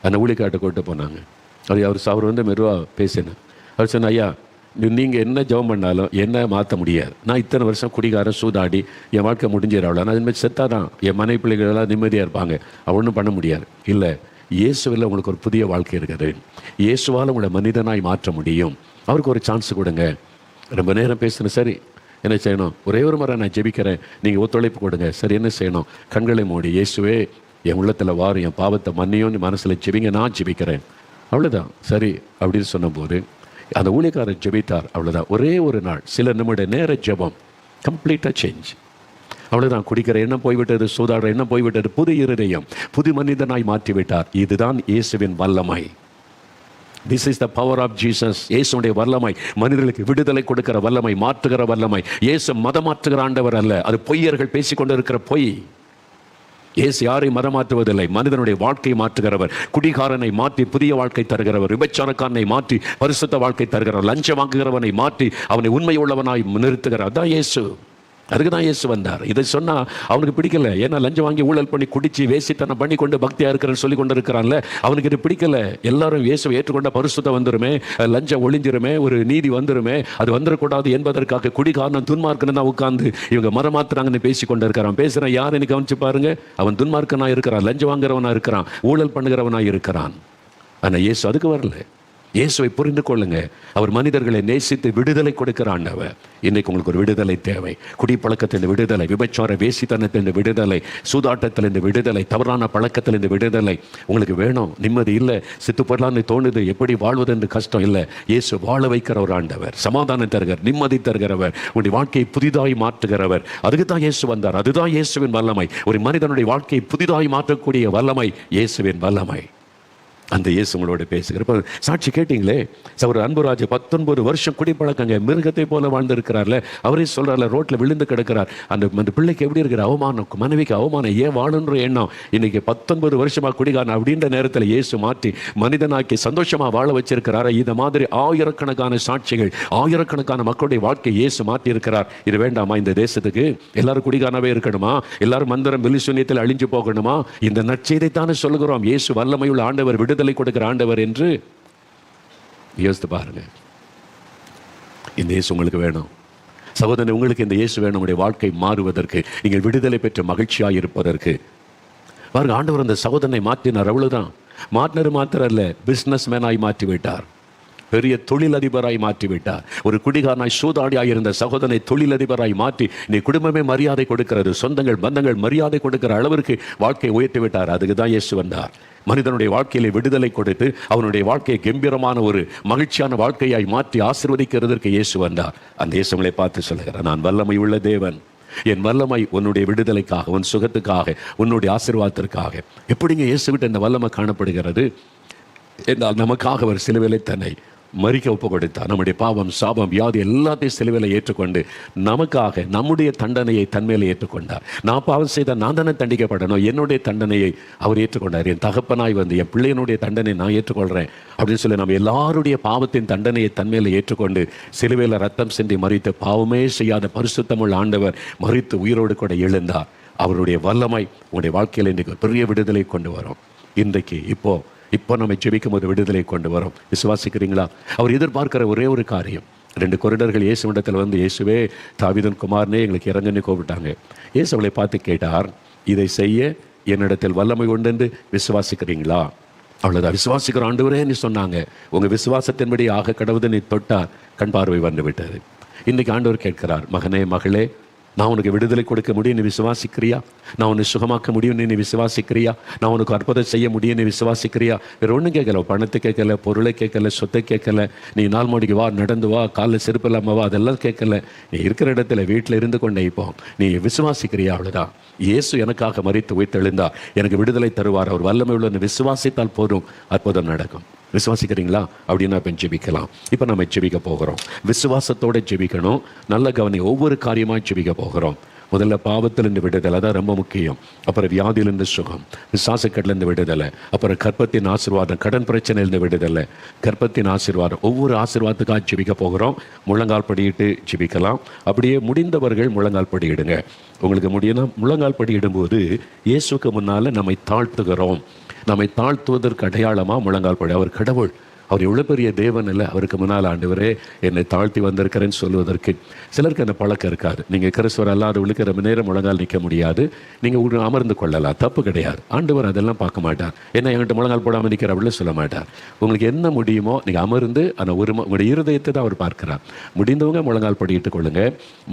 அந்த ஊழிக்காட்டை கூப்பிட்டு போனாங்க. அவர் வந்து மெதுவாக பேசினேன். அவர் சொன்ன, ஐயா நீங்கள் என்ன ஜெபம் பண்ணாலும் என்ன மாற்ற முடியாது, நான் இத்தனை வருஷம் குடிகாரம் சூதாடி என் வாழ்க்கை முடிஞ்சிடறாள், நான் அதுமாதிரி செத்தாதான் என் மனைவி பிள்ளைகளெல்லாம் நிம்மதியாக இருப்பாங்க, ஒன்றும் பண்ண முடியாது. இல்லை, இயேசுவில் உங்களுக்கு ஒரு புதிய வாழ்க்கை இருக்குது, இயேசுவால் உங்களை மனிதனாய் மாற்ற முடியும், அவருக்கு ஒரு சான்ஸ் கொடுங்க. ரொம்ப நேரம் பேசுகிறேன். சரி என்ன செய்யணும்? ஒரே ஒரு முறை நான் ஜெபிக்கிறேன், நீங்கள் ஒத்துழைப்பு கொடுங்க. சரி என்ன செய்யணும்? கண்களை மூடி, இயேசுவே என் உள்ளத்தில் வாரும், என் பாவத்தை மன்னியோன்னு மனசில் ஜெபிங்க, நான் ஜெபிக்கிறேன். அவ்வளோதான். சரி அப்படின்னு சொன்னபோது அந்த ஊழியக்காரர் ஜெபித்தார். அவ்வளோதான். ஒரே ஒரு நாள் சில நிமிட நேர ஜெபம், கம்ப்ளீட்டாக சேஞ்ச். அவ்வளோதான். குடிக்கிற எண்ணம் போய்விட்டது, சூதாடுற எண்ணம் போய்விட்டது, புது இருதயம், புது மனிதனாய் மாற்றிவிட்டார். இதுதான் இயேசுவின் வல்லமை. This is the power of Jesus. இயேசுடைய வல்லமை, மனிதர்களுக்கு விடுதலை கொடுக்கிற வல்லமை, மாற்றுகிற வல்லமை. இயேசு மதம் மாற்றுகிற ஆண்டவர் அல்ல. அது பொய்யர்கள் பேசிக்கொண்டு இருக்கிற பொய். இயேசு யாரை மதம் மாற்றுவதில்லை, மனிதனுடைய வாழ்க்கை மாற்றுகிறவர். குடிகாரனை மாற்றி புதிய வாழ்க்கை தருகிறவர், விபச்சாரக்காரனை மாற்றி பரிசுத்த வாழ்க்கை தருகிறவர், லஞ்சம் வாங்குகிறவனை மாற்றி அவனை உண்மை உள்ளவனாய் நிறுத்துகிறார். அதான் இயேசு. அதுக்கு தான் இயேசு வந்தார். இதை சொன்னால் அவனுக்கு பிடிக்கல. ஏன்னா லஞ்சம் வாங்கி ஊழல் பண்ணி குடிச்சு வேசித்தனம் பண்ணி கொண்டு பக்தியாக இருக்கிறன்னு சொல்லி கொண்டு இருக்கிறான்ல, அவனுக்கு இது பிடிக்கல. எல்லாரும் இயேசுவை ஏற்றுக்கொண்ட பரிசுத்தம் வந்துருமே, லஞ்சம் ஒளிஞ்சிருமே, ஒரு நீதி வந்துருமே, அது வந்துடக்கூடாது என்பதற்காக குடிகாரன் துன்மார்க்கன்னு தான் உட்கார்ந்து இவங்க மரமாத்துறாங்கன்னு பேசி கொண்டு இருக்கிறான். பேசுகிறான் யாருன்னு கவனிச்சு பாருங்க. அவன் துன்மார்க்கனாக இருக்கிறான், லஞ்சம் வாங்குறவனாக இருக்கிறான், ஊழல் பண்ணுகிறவனாக இருக்கிறான். ஆனால் இயேசு அதுக்கு வரல. இயேசுவை புரிந்து கொள்ளுங்க. அவர் மனிதர்களை நேசித்து விடுதலை கொடுக்கிற ஆண்டவர். இன்னைக்கு உங்களுக்கு ஒரு விடுதலை தேவை. குடிப்பழக்கத்திலிருந்து விடுதலை, விபச்சார வேசித்தனத்திலிருந்து விடுதலை, சூதாட்டத்திலிருந்து விடுதலை, தவறான பழக்கத்திலிருந்து விடுதலை உங்களுக்கு வேணும். நிம்மதி இல்லை, சித்து போடலான்னு தோணுது, எப்படி வாழ்வது என்று கஷ்டம் இல்லை. இயேசு வாழ வைக்கிற ஒரு ஆண்டவர், சமாதானம் தருகிறவர், நிம்மதி தருகிறவர், உங்களுடைய வாழ்க்கையை புதிதாய் மாற்றுகிறவர். அதுக்கு தான் இயேசு வந்தார். அதுதான் இயேசுவின் வல்லமை. ஒரு மனிதனுடைய வாழ்க்கையை புதிதாய் மாற்றக்கூடிய வல்லமை இயேசுவின் வல்லமை. அந்த இயேசு உங்களோட பேசுகிறப்ப சாட்சி கேட்டீங்களே. ஒரு அன்புராஜ் 19 வருஷம் குடிப்பழக்கங்க, மிருகத்தை போல வாழ்ந்திருக்கிறார்ல. அவரே சொல்றாருல, ரோட்டில் விழுந்து கிடக்கிறார். அந்த பிள்ளைக்கு எப்படி இருக்கிற அவமானம், மனைவிக்கு அவமானம், ஏன் வாழன்ற எண்ணம். இன்னைக்கு 19 வருஷமா குடிகாரன் அப்படின்ற நேரத்தில் இயேசு மாற்றி மனிதனாக்கி சந்தோஷமா வாழ வச்சிருக்கிறார். இந்த மாதிரி ஆயிரக்கணக்கான சாட்சிகள், ஆயிரக்கணக்கான மக்களுடைய வாழ்க்கை இயேசு மாற்றி இருக்கிறார். இது வேண்டாமா இந்த தேசத்துக்கு? எல்லாரும் குடிகாரனாவே இருக்கணுமா? எல்லாரும் மந்திரம் பிலிசூனியத்தில் அழிஞ்சு போகணுமா? இந்த நற்செய்தை தானே சொல்லுகிறோம். இயேசு வல்லமையுள்ள ஆண்டவர், விடுதலை கொடுக்கிற ஆண்டவர் என்று யோசித்து பாருங்க. இந்த இயேசு உங்களுக்கு வேணும் சகோதரன். உங்களுக்கு இந்த இயேசு வேணும். உங்களுடைய வாழ்க்கை மாறுவதற்கு, நீங்கள் விடுதலை பெற்ற மகிழ்ச்சியாக இருப்பதற்கு. பாருங்க, ஆண்டவர் அந்த சகோதரனை மாற்றினார். அவ்வளவுதான். மாற்றினர் மாத்திரம் அல்ல, பிசினஸ் மேனாய் மாற்றி விட்டார். பெரிய தொழிலதிபராய் மாற்றிவிட்டார். ஒரு குடிகாரனாய் சூதாடியாய் இருந்த சகோதரனை தொழிலதிபராய் மாற்றி நீ குடும்பமே மரியாதை கொடுக்கிறது, சொந்தங்கள் பந்தங்கள் மரியாதை கொடுக்கிற அளவிற்கு வாழ்க்கையை உயர்த்தி விட்டார். அதுக்கு தான் இயேசு வந்தார். மனிதனுடைய வாழ்க்கையிலே விடுதலை கொடுத்து அவனுடைய வாழ்க்கையை கம்பீரமான ஒரு மகிழ்ச்சியான வாழ்க்கையாய் மாற்றி ஆசீர்வதிக்கிறதற்கு இயேசு வந்தார். அந்த இயேசுவை பார்த்து சொல்லுகிறார், நான் வல்லமை உள்ள தேவன். என் வல்லமை உன்னுடைய விடுதலைக்காக, உன் சுகத்துக்காக, உன்னுடைய ஆசீர்வாதத்திற்காக. எப்படிங்க இயேசுவிட்ட இந்த வல்லமை காணப்படுகிறது என்றால், நமக்காக அவர் சிலுவையிலே தன்னை மரிக்க ஒப்பு கொடுத்தார். நம்முடைய பாவம், சாபம், வியாதி எல்லாத்தையும் சிலுவையில் ஏற்றுக்கொண்டு நமக்காக நம்முடைய தண்டனையை தன்மையில ஏற்றுக்கொண்டார். நான் பாவம் செய்த நான் தானே தண்டிக்கப்படணும், என்னுடைய தண்டனையை அவர் ஏற்றுக்கொண்டார். என் தகப்பனாய் வந்து என் பிள்ளையனுடைய தண்டனை நான் ஏற்றுக்கொள்கிறேன் அப்படின்னு சொல்லி நம்ம எல்லாருடைய பாவத்தின் தண்டனையை தன்மையில ஏற்றுக்கொண்டு சிலுவையில் ரத்தம் சிந்தி மரித்து பாவமே செய்யாத பரிசுத்தமுள்ள ஆண்டவர் மரித்து உயிரோடு கூட எழுந்தார். அவருடைய வல்லமை உங்களுடைய வாழ்க்கையில் இன்றைக்கு பெரிய விடுதலை கொண்டு வரும். இன்றைக்கு இப்போ நம்ம ஜெபிக்கும் போது விடுதலை கொண்டு வரும். விசுவாசிக்கிறீங்களா? அவர் எதிர்பார்க்கிற ஒரே ஒரு காரியம். 2 கொரிடர்கள் இயேசுவிடத்தில் வந்து, இயேசுவே தாவீதின் குமாரனே எங்களுக்கு இறங்குன்னு கூப்பிட்டாங்க. இயேசு அவளை பார்த்து கேட்டார், இதை செய்ய என்னிடத்தில் வல்லமை உண்டு என்று விசுவாசிக்கிறீங்களா? அவ்வளோதான். விசுவாசிக்கிற ஆண்டவரே நீ சொன்னாங்க. உங்கள் விசுவாசத்தின்படி ஆக கடவுது நீ தொட்டார், கண் பார்வை வந்து விட்டது. இன்றைக்கி ஆண்டவர் கேட்கிறார், மகனே மகளே, நான் உனக்கு விடுதலை கொடுக்க முடியும், நீ விசுவாசிக்கிறியா? நான் உன்னை சுகமாக்க முடியும், நீ விசுவாசிக்கிறியா? நான் உனக்கு அற்புதம் செய்ய முடியும், நீ விசுவாசிக்கிறியா? வேறு ஒன்றும் கேட்கல, பணத்தை கேட்கல, பொருளை கேட்கல, சொத்தை கேட்கல, நீ 4 மணிக்கு வா, நடந்து வா, காலில் செருப்பு இல்லாமல் வா, அதெல்லாம் கேட்கல. நீ இருக்கிற இடத்துல வீட்டில் இருந்து கொண்டே இப்போ நீ விசுவாசிக்கிறியா? அவ்வளோதான். இயேசு எனக்காக மரித்து உயிர்த்தெழுந்தார், எனக்கு விடுதலை தருவார். அவர் வல்லமை உள்ள விசுவாசித்தால் போதும், அற்புதம் நடக்கும். விசுவாசிக்கிறீங்களா? அப்படின்னா இப்போ ஜெபிக்கலாம். இப்போ நம்ம ஜெபிக்க போகிறோம். விசுவாசத்தோடு ஜெபிக்கணும். நல்ல கவனி, ஒவ்வொரு காரியமாக ஜெபிக்க போகிறோம். முதல்ல பாவத்திலிருந்து விடுதலை, அதான் ரொம்ப முக்கியம். அப்புறம் வியாதியிலிருந்து சுகம், விசுவாசக்கட்டிலிருந்து விடுதலை, அப்புறம் கர்ப்பத்தின் ஆசீர்வாதம், கடன் பிரச்சனையிலிருந்து விடுதலை, கர்ப்பத்தின் ஆசீர்வாதம். ஒவ்வொரு ஆசீர்வாதத்துக்காக ஜெபிக்க போகிறோம். முழங்கால் படியிட்டு ஜெபிக்கலாம். அப்படியே முடிந்தவர்கள் முழங்கால் படியிடுங்க. உங்களுக்கு முடியும்னா முழங்கால் படியிடும்போது இயேசுக்கு முன்னால் நம்மை தாழ்த்துகிறோம். நம்மை தாழ்த்துவதற்கு அடையாளமாக முழங்கால் படி. அவர் கடவுள், அவர் எவ்வளோ பெரிய தேவன் இல்லை, அவருக்கு முன்னால் ஆண்டவரே என்னை தாழ்த்தி வந்திருக்கிறேன்னு சொல்வதற்கு. சிலருக்கு அந்த பழக்கம் இருக்காது. நீங்கள் கிறிஸ்துவர் அல்லாதவர்களுக்கு ரொம்ப நேரம் முழங்கால் நிற்க முடியாது, நீங்கள் அமர்ந்து கொள்ளலாம், தப்பு கிடையாது. ஆண்டவர் அதெல்லாம் பார்க்க மாட்டார். என்ன என்கிட்ட முழங்கால் போடாமல் நிற்கிற அப்படின்னு சொல்ல மாட்டார். உங்களுக்கு என்ன முடியுமோ நீங்கள் அமர்ந்து அந்த உங்களுடைய இருதயத்தை தான் அவர் பார்க்கிறார். முடிந்தவங்க முழங்கால் படிட்டு கொள்ளுங்க,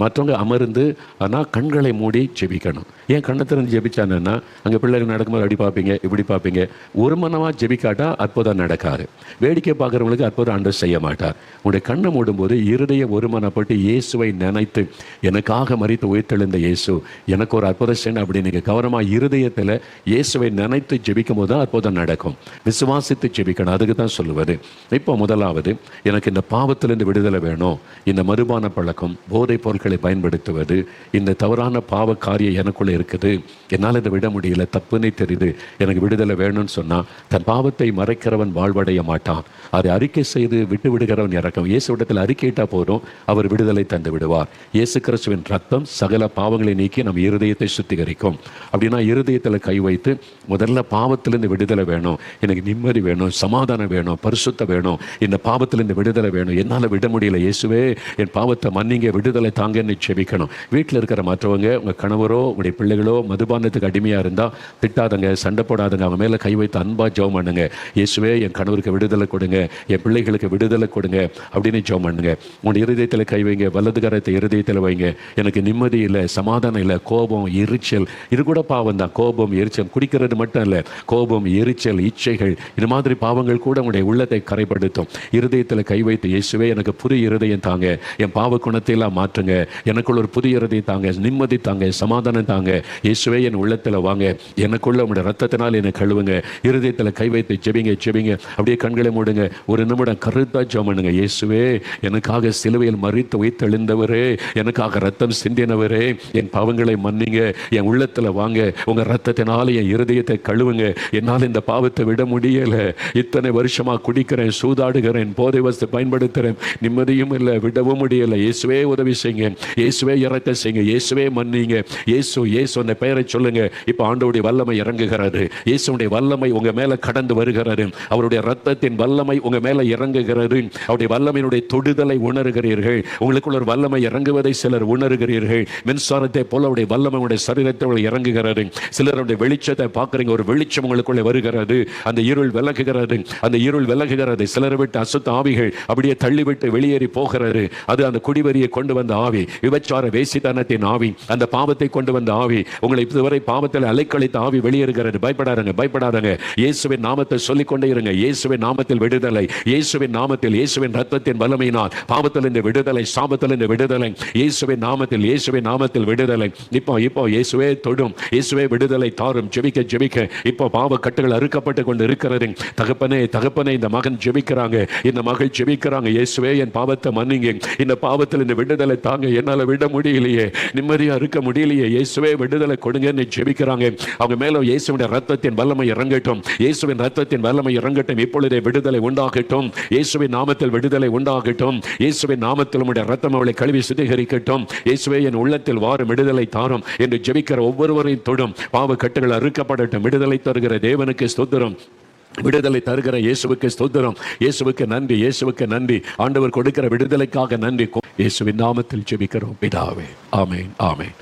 மற்றவங்க அமர்ந்து. ஆனால் கண்களை மூடி ஜெபிக்கணும். ஏன் கண்ணை திறந்து ஜெபிச்சானன்னா, அங்கே பிள்ளைகள் நடக்கும்போது அப்படி பார்ப்பீங்க, இப்படி பார்ப்பீங்க. ஒரு மனமாக ஜெபிக்காட்டா அற்புதம் நடக்காது. வேடிக்கை பார்க்குறவங்களுக்கு அற்புதம் ஆண்டவர் செய்ய மாட்டார். உங்களுடைய கண்ணை மூடும்போது இருதயம் ஒருமனப்பட்டு இயேசுவை நினைத்து, எனக்காக மரித்து உயிர்த்தெழுந்த இயேசு எனக்கு ஒரு அற்புதம் செய்யணும் அப்படி நீங்கள் கவனமாக இருதயத்தில் இயேசுவை நினைத்து ஜெபிக்கும் போது தான் அற்புதம் நடக்கும். விசுவாசித்து ஜெபிக்கணும். அதுக்கு தான் சொல்லுவது. இப்போ முதலாவது, எனக்கு இந்த பாவத்திலிருந்து விடுதலை வேணும். இந்த மதுபான பழக்கம், போதைப் பொருட்களை பயன்படுத்துவது, இந்த தவறான பாவ காரியம் எனக்குள்ளே இருக்குது, என்னால் இதை விட முடியல, தப்புன்னே தெரியுது, எனக்கு விடுதலை வேணும்னு சொன்னால், தன் பாவத்தை மறைக்கிறவன் வாழ்வடைய மாட்டான். அதை அறிக்கை செய்து விட்டு விடுகிறவன் இறக்கும். இயேசு இடத்தில் அறிக்கையிட்டால் போதும், அவர் விடுதலை தந்து விடுவார். இயேசு கிறிஸ்துவின் ரத்தம் சகல பாவங்களை நீக்கி நம் இருதயத்தை சுத்திகரிக்கும். அப்படின்னா இருதயத்தில் கை வைத்து, முதல்ல பாவத்திலிருந்து விடுதலை வேணும், எனக்கு நிம்மதி வேணும், சமாதானம் வேணும், பரிசுத்த வேணும், இந்த பாவத்திலிருந்து விடுதலை வேணும், என்னால் விட முடியல, இயேசுவே என் பாவத்தை மன்னிங்க, விடுதலை தாங்கன்னு செபிக்கணும். வீட்டில் இருக்கிற மற்றவங்க, உங்கள் கணவரோ உங்களுடைய பிள்ளைகளோ மதுபானத்துக்கு அடிமையாக இருந்தால் திட்டாதங்க, சண்டை போடாதங்க, அவங்க மேலே கை வைத்து அன்பாக ஜெபம் பண்ணுங்க. இயேசுவே என் கணவருக்கு விடுதலை கொடுங்க, என் பிள்ளைகளுக்கு விடுதலை கொடுங்க அப்படின்னு ஜெபம் பண்ணுங்க. உங்களுடைய இருதயத்தில் கை வைங்க, வலது கரத்தை இருதயத்தில் வைங்க. எனக்கு நிம்மதி இல்லை, சமாதானம் இல்லை, கோபம், எரிச்சல், இது கூட பாவம் தான். கோபம், எரிச்சல், குடிக்கிறது மட்டும் இல்லை, கோபம், எரிச்சல், இச்சைகள், இது மாதிரி பாவங்கள் கூட உங்களுடைய உள்ளத்தை கரைப்படுத்தும். இருதயத்தில் கை வைத்து, இயேசுவே எனக்கு புதிய இருதயம் தாங்க, என் பாவ குணத்தையெல்லாம் மாற்றுங்க, எனக்குள்ள ஒரு புதிய இருதயம் தாங்க, நிம்மதி தாங்க, சமாதானம் தாங்க, இயேசுவே என் உள்ளத்தில் வாங்க, எனக்குள்ள உங்களுடைய ரத்தத்தினால் என்னை கழுவுங்க. இருதயத்தில் கை வைத்து ஜெபிங்க ஜெபிங்க. அப்படியே கண்களை மூடுங்க, ஒரு நிமிடம் கருத்தா ஜெபம் பண்ணுங்க. இயேசுவே எனக்காக சிலுவையில் மரித்து உயிர்த்தெழுந்தவரே, எனக்காக ரத்தம் சிந்தினவரே, என் பாவங்களை மன்னிங்க, என் உள்ளத்தில் வாங்க, உங்க ரத்தத்தினால என் இருதயத்தை கழுவுங்க. என்னால் இந்த பாவத்தை விட முடியல, இத்தனை வருஷமா குடிக்கிறேன், சூதாடுகிறேன், போதை வஸ்து பயன்படுத்துகிறேன், நிம்மதியும் இல்லை, விடவும் முடியல. இயேசுவே உதவி செய்யுங்க, இயேசுவே இறக்க செய்யுங்க, இயேசுவே மன்னிங்க. இயேசு இயேசு அந்த பெயரை சொல்லுங்க. இப்போ ஆண்டவருடைய வல்லமை இறங்குகிறது. இயேசுடைய வல்லமை உங்க மேல கடந்து வருகிறது. அவருடைய ரத்தத்தின் வல்லமை உங்க மேல இறங்குகிறது. அவருடைய வல்லமையினுடைய தொடுதலை உணர்கிறீர்கள். உங்களுக்குள்ள ஒரு வல்லமை இறங்குவதை சிலர் உணர்கிறீர்கள். மின்சாரத்தை போல அவருடைய வல்லமை உங்களுடைய சரீரத்தில் இறங்குகிறது. சிலருடைய வெளிச்சத்தை பார்க்குறீங்க, ஒரு வெளிச்சம் உங்களுக்குள்ளே வருகிறது. அந்த இருள் விலகுகிறது, அந்த இருள் விலகுகிறது. சிலரை விட்டு அசுத்த ஆவிகள் அப்படியே தள்ளிவிட்டு வெளியேறி போகிறது. அது அந்த குடிவரியை கொண்டு வந்த ஆவி, விபச்சார வேசித்தனத்தின் ஆவி, அந்த பாவத்தை கொண்டு வந்த ஆவி, உங்களை இதுவரை பாவத்தில் அலைக்கழித்த ஆவி வெளியேறுகிறது. பயப்படாதங்க, பயப்படாதங்க. இயேசுவின் நாமத்தை சொல்லிக்கொண்டே இருங்க. இயேசுவின் நாமத்தில் விடுதலை, இயேசுவின் நாமத்தில், இயேசுவின் ரத்தத்தின் வல்லமையினால் பாவத்தில் இந்த விடுதலை, சாபத்தில் இந்த விடுதலை, இயேசுவின் நாமத்தில், இயேசுவின் நாமத்தில் விடுதலை. இப்போ இயேசுவே தொடும், இயேசுவே விடுதலை தாரும். ஜெபிக்க ஜெபிக்க இப்போ பாவ கட்டுகள் அறுக்கப்பட்டு கொண்டு இருக்கிறது. தகப்பனே தகப்பனே, இந்த மகன் ஜெபிக்கிறாங்க, இந்த மகள் ஜெபிக்கிறாங்க. இயேசுவே என் பாவத்தை மன்னிங்க, இந்த பாவத்தில் இந்த விடுதலை தாங்க, என்னால் விட முடியலையே, நிம்மதியா இருக்க முடியலையே, இயேசுவே விடுதலை கொடுங்கன்னு ஜெபிக்கிறாங்க. அவங்க மேல இயேசுவின் ரத்தத்தின் வல்லமை இறங்கட்டும், இயேசுவின் ரத்தத்தின் வல்லமை இறங்கட்டும். இப்பொழுதே விடுதலை உண்டாகட்டும், இயேசுவின் நாமத்தில் விடுதலை உண்டாகட்டும். இயேசுவின் நாமத்தில் உம்முடைய ரத்தம் அவளை கழுவி சுத்திகரிக்கட்டும். இயேசுவே என் உள்ளத்தில் வாரும், விடுதலை தாரும் என்று ஜெபிக்கிற ஒவ்வொருவரையும் தொடும். பாவ கட்டுகள் அறுக்கப்படட்டும். விடுதலை தருகிற தேவனுக்கு ஸ்தோத்திரம், விடுதலை தருகிற இயேசுவுக்கு ஸ்தோத்திரம். இயேசுவுக்கு நன்றி, இயேசுவுக்கு நன்றி. ஆண்டவர் கொடுக்கிற விடுதலைக்காக நன்றி. இயேசுவின் நாமத்தில் ஜெபிக்கிறோம் பிதாவே. ஆமென், ஆமென்.